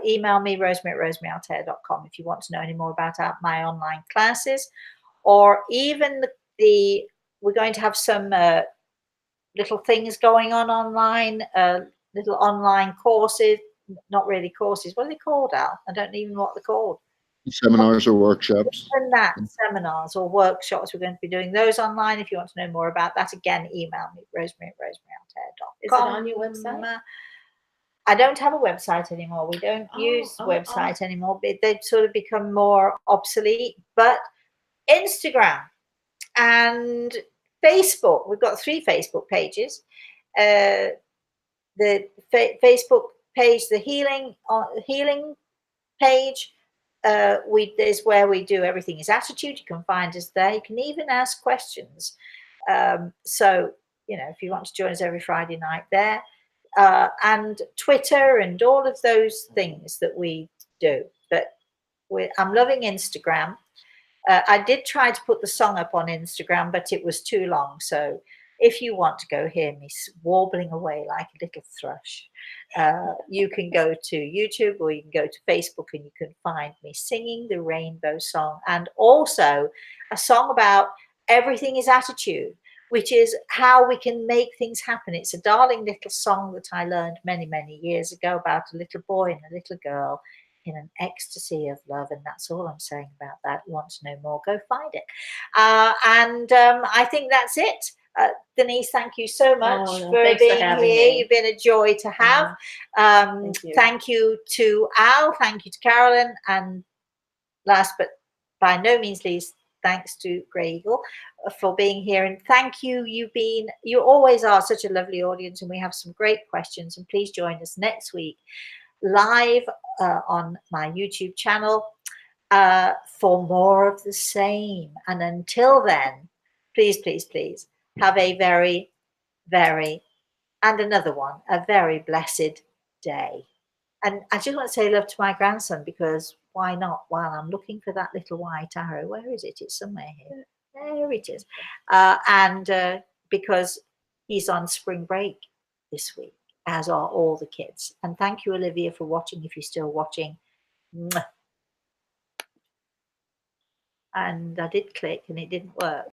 email me, Rosemary at rosemaryaltea.com, if you want to know any more about my online classes, or even we're going to have some little things going on online, little online courses, not really courses. What are they called, Al? I don't even know what they're called. Seminars or workshops. And seminars or workshops. We're going to be doing those online. If you want to know more about that, again, email me, Rosemary at rosemaryaltea.com. Is it on your website? I don't have a website anymore. We don't use website anymore. They've sort of become more obsolete. But Instagram and Facebook, we've got 3 Facebook pages. The Facebook page, the healing page, is where we do Everything is Attitude. You can find us there. You can even ask questions. So, if you want to join us every Friday night there, and Twitter and all of those things that we do. But I'm loving Instagram. I did try to put the song up on Instagram, but it was too long. So if you want to go hear me warbling away like a little thrush, you can go to YouTube, or you can go to Facebook, and you can find me singing the Rainbow Song, and also a song about everything is attitude, which is how we can make things happen. It's a darling little song that I learned many, many years ago about a little boy and a little girl in an ecstasy of love. And that's all I'm saying about that. You want to know more, go find it. I think that's it. Denise, thank you so much for being here. Me. You've been a joy to have. Thank you to Al. Thank you to Carolyn. And last but by no means least, thanks to Grey Eagle for being here. And thank you. You always are such a lovely audience, and we have some great questions. And please join us next week live on my YouTube channel for more of the same. And until then, please, please, please have a very, very, and another one, a very blessed day. And I just want to say love to my grandson, because why not? While I'm looking for that little white arrow, where is it? It's somewhere here. There it is. Because he's on spring break this week, as are all the kids. And thank you, Olivia, for watching, if you're still watching. Mwah. And I did click and it didn't work.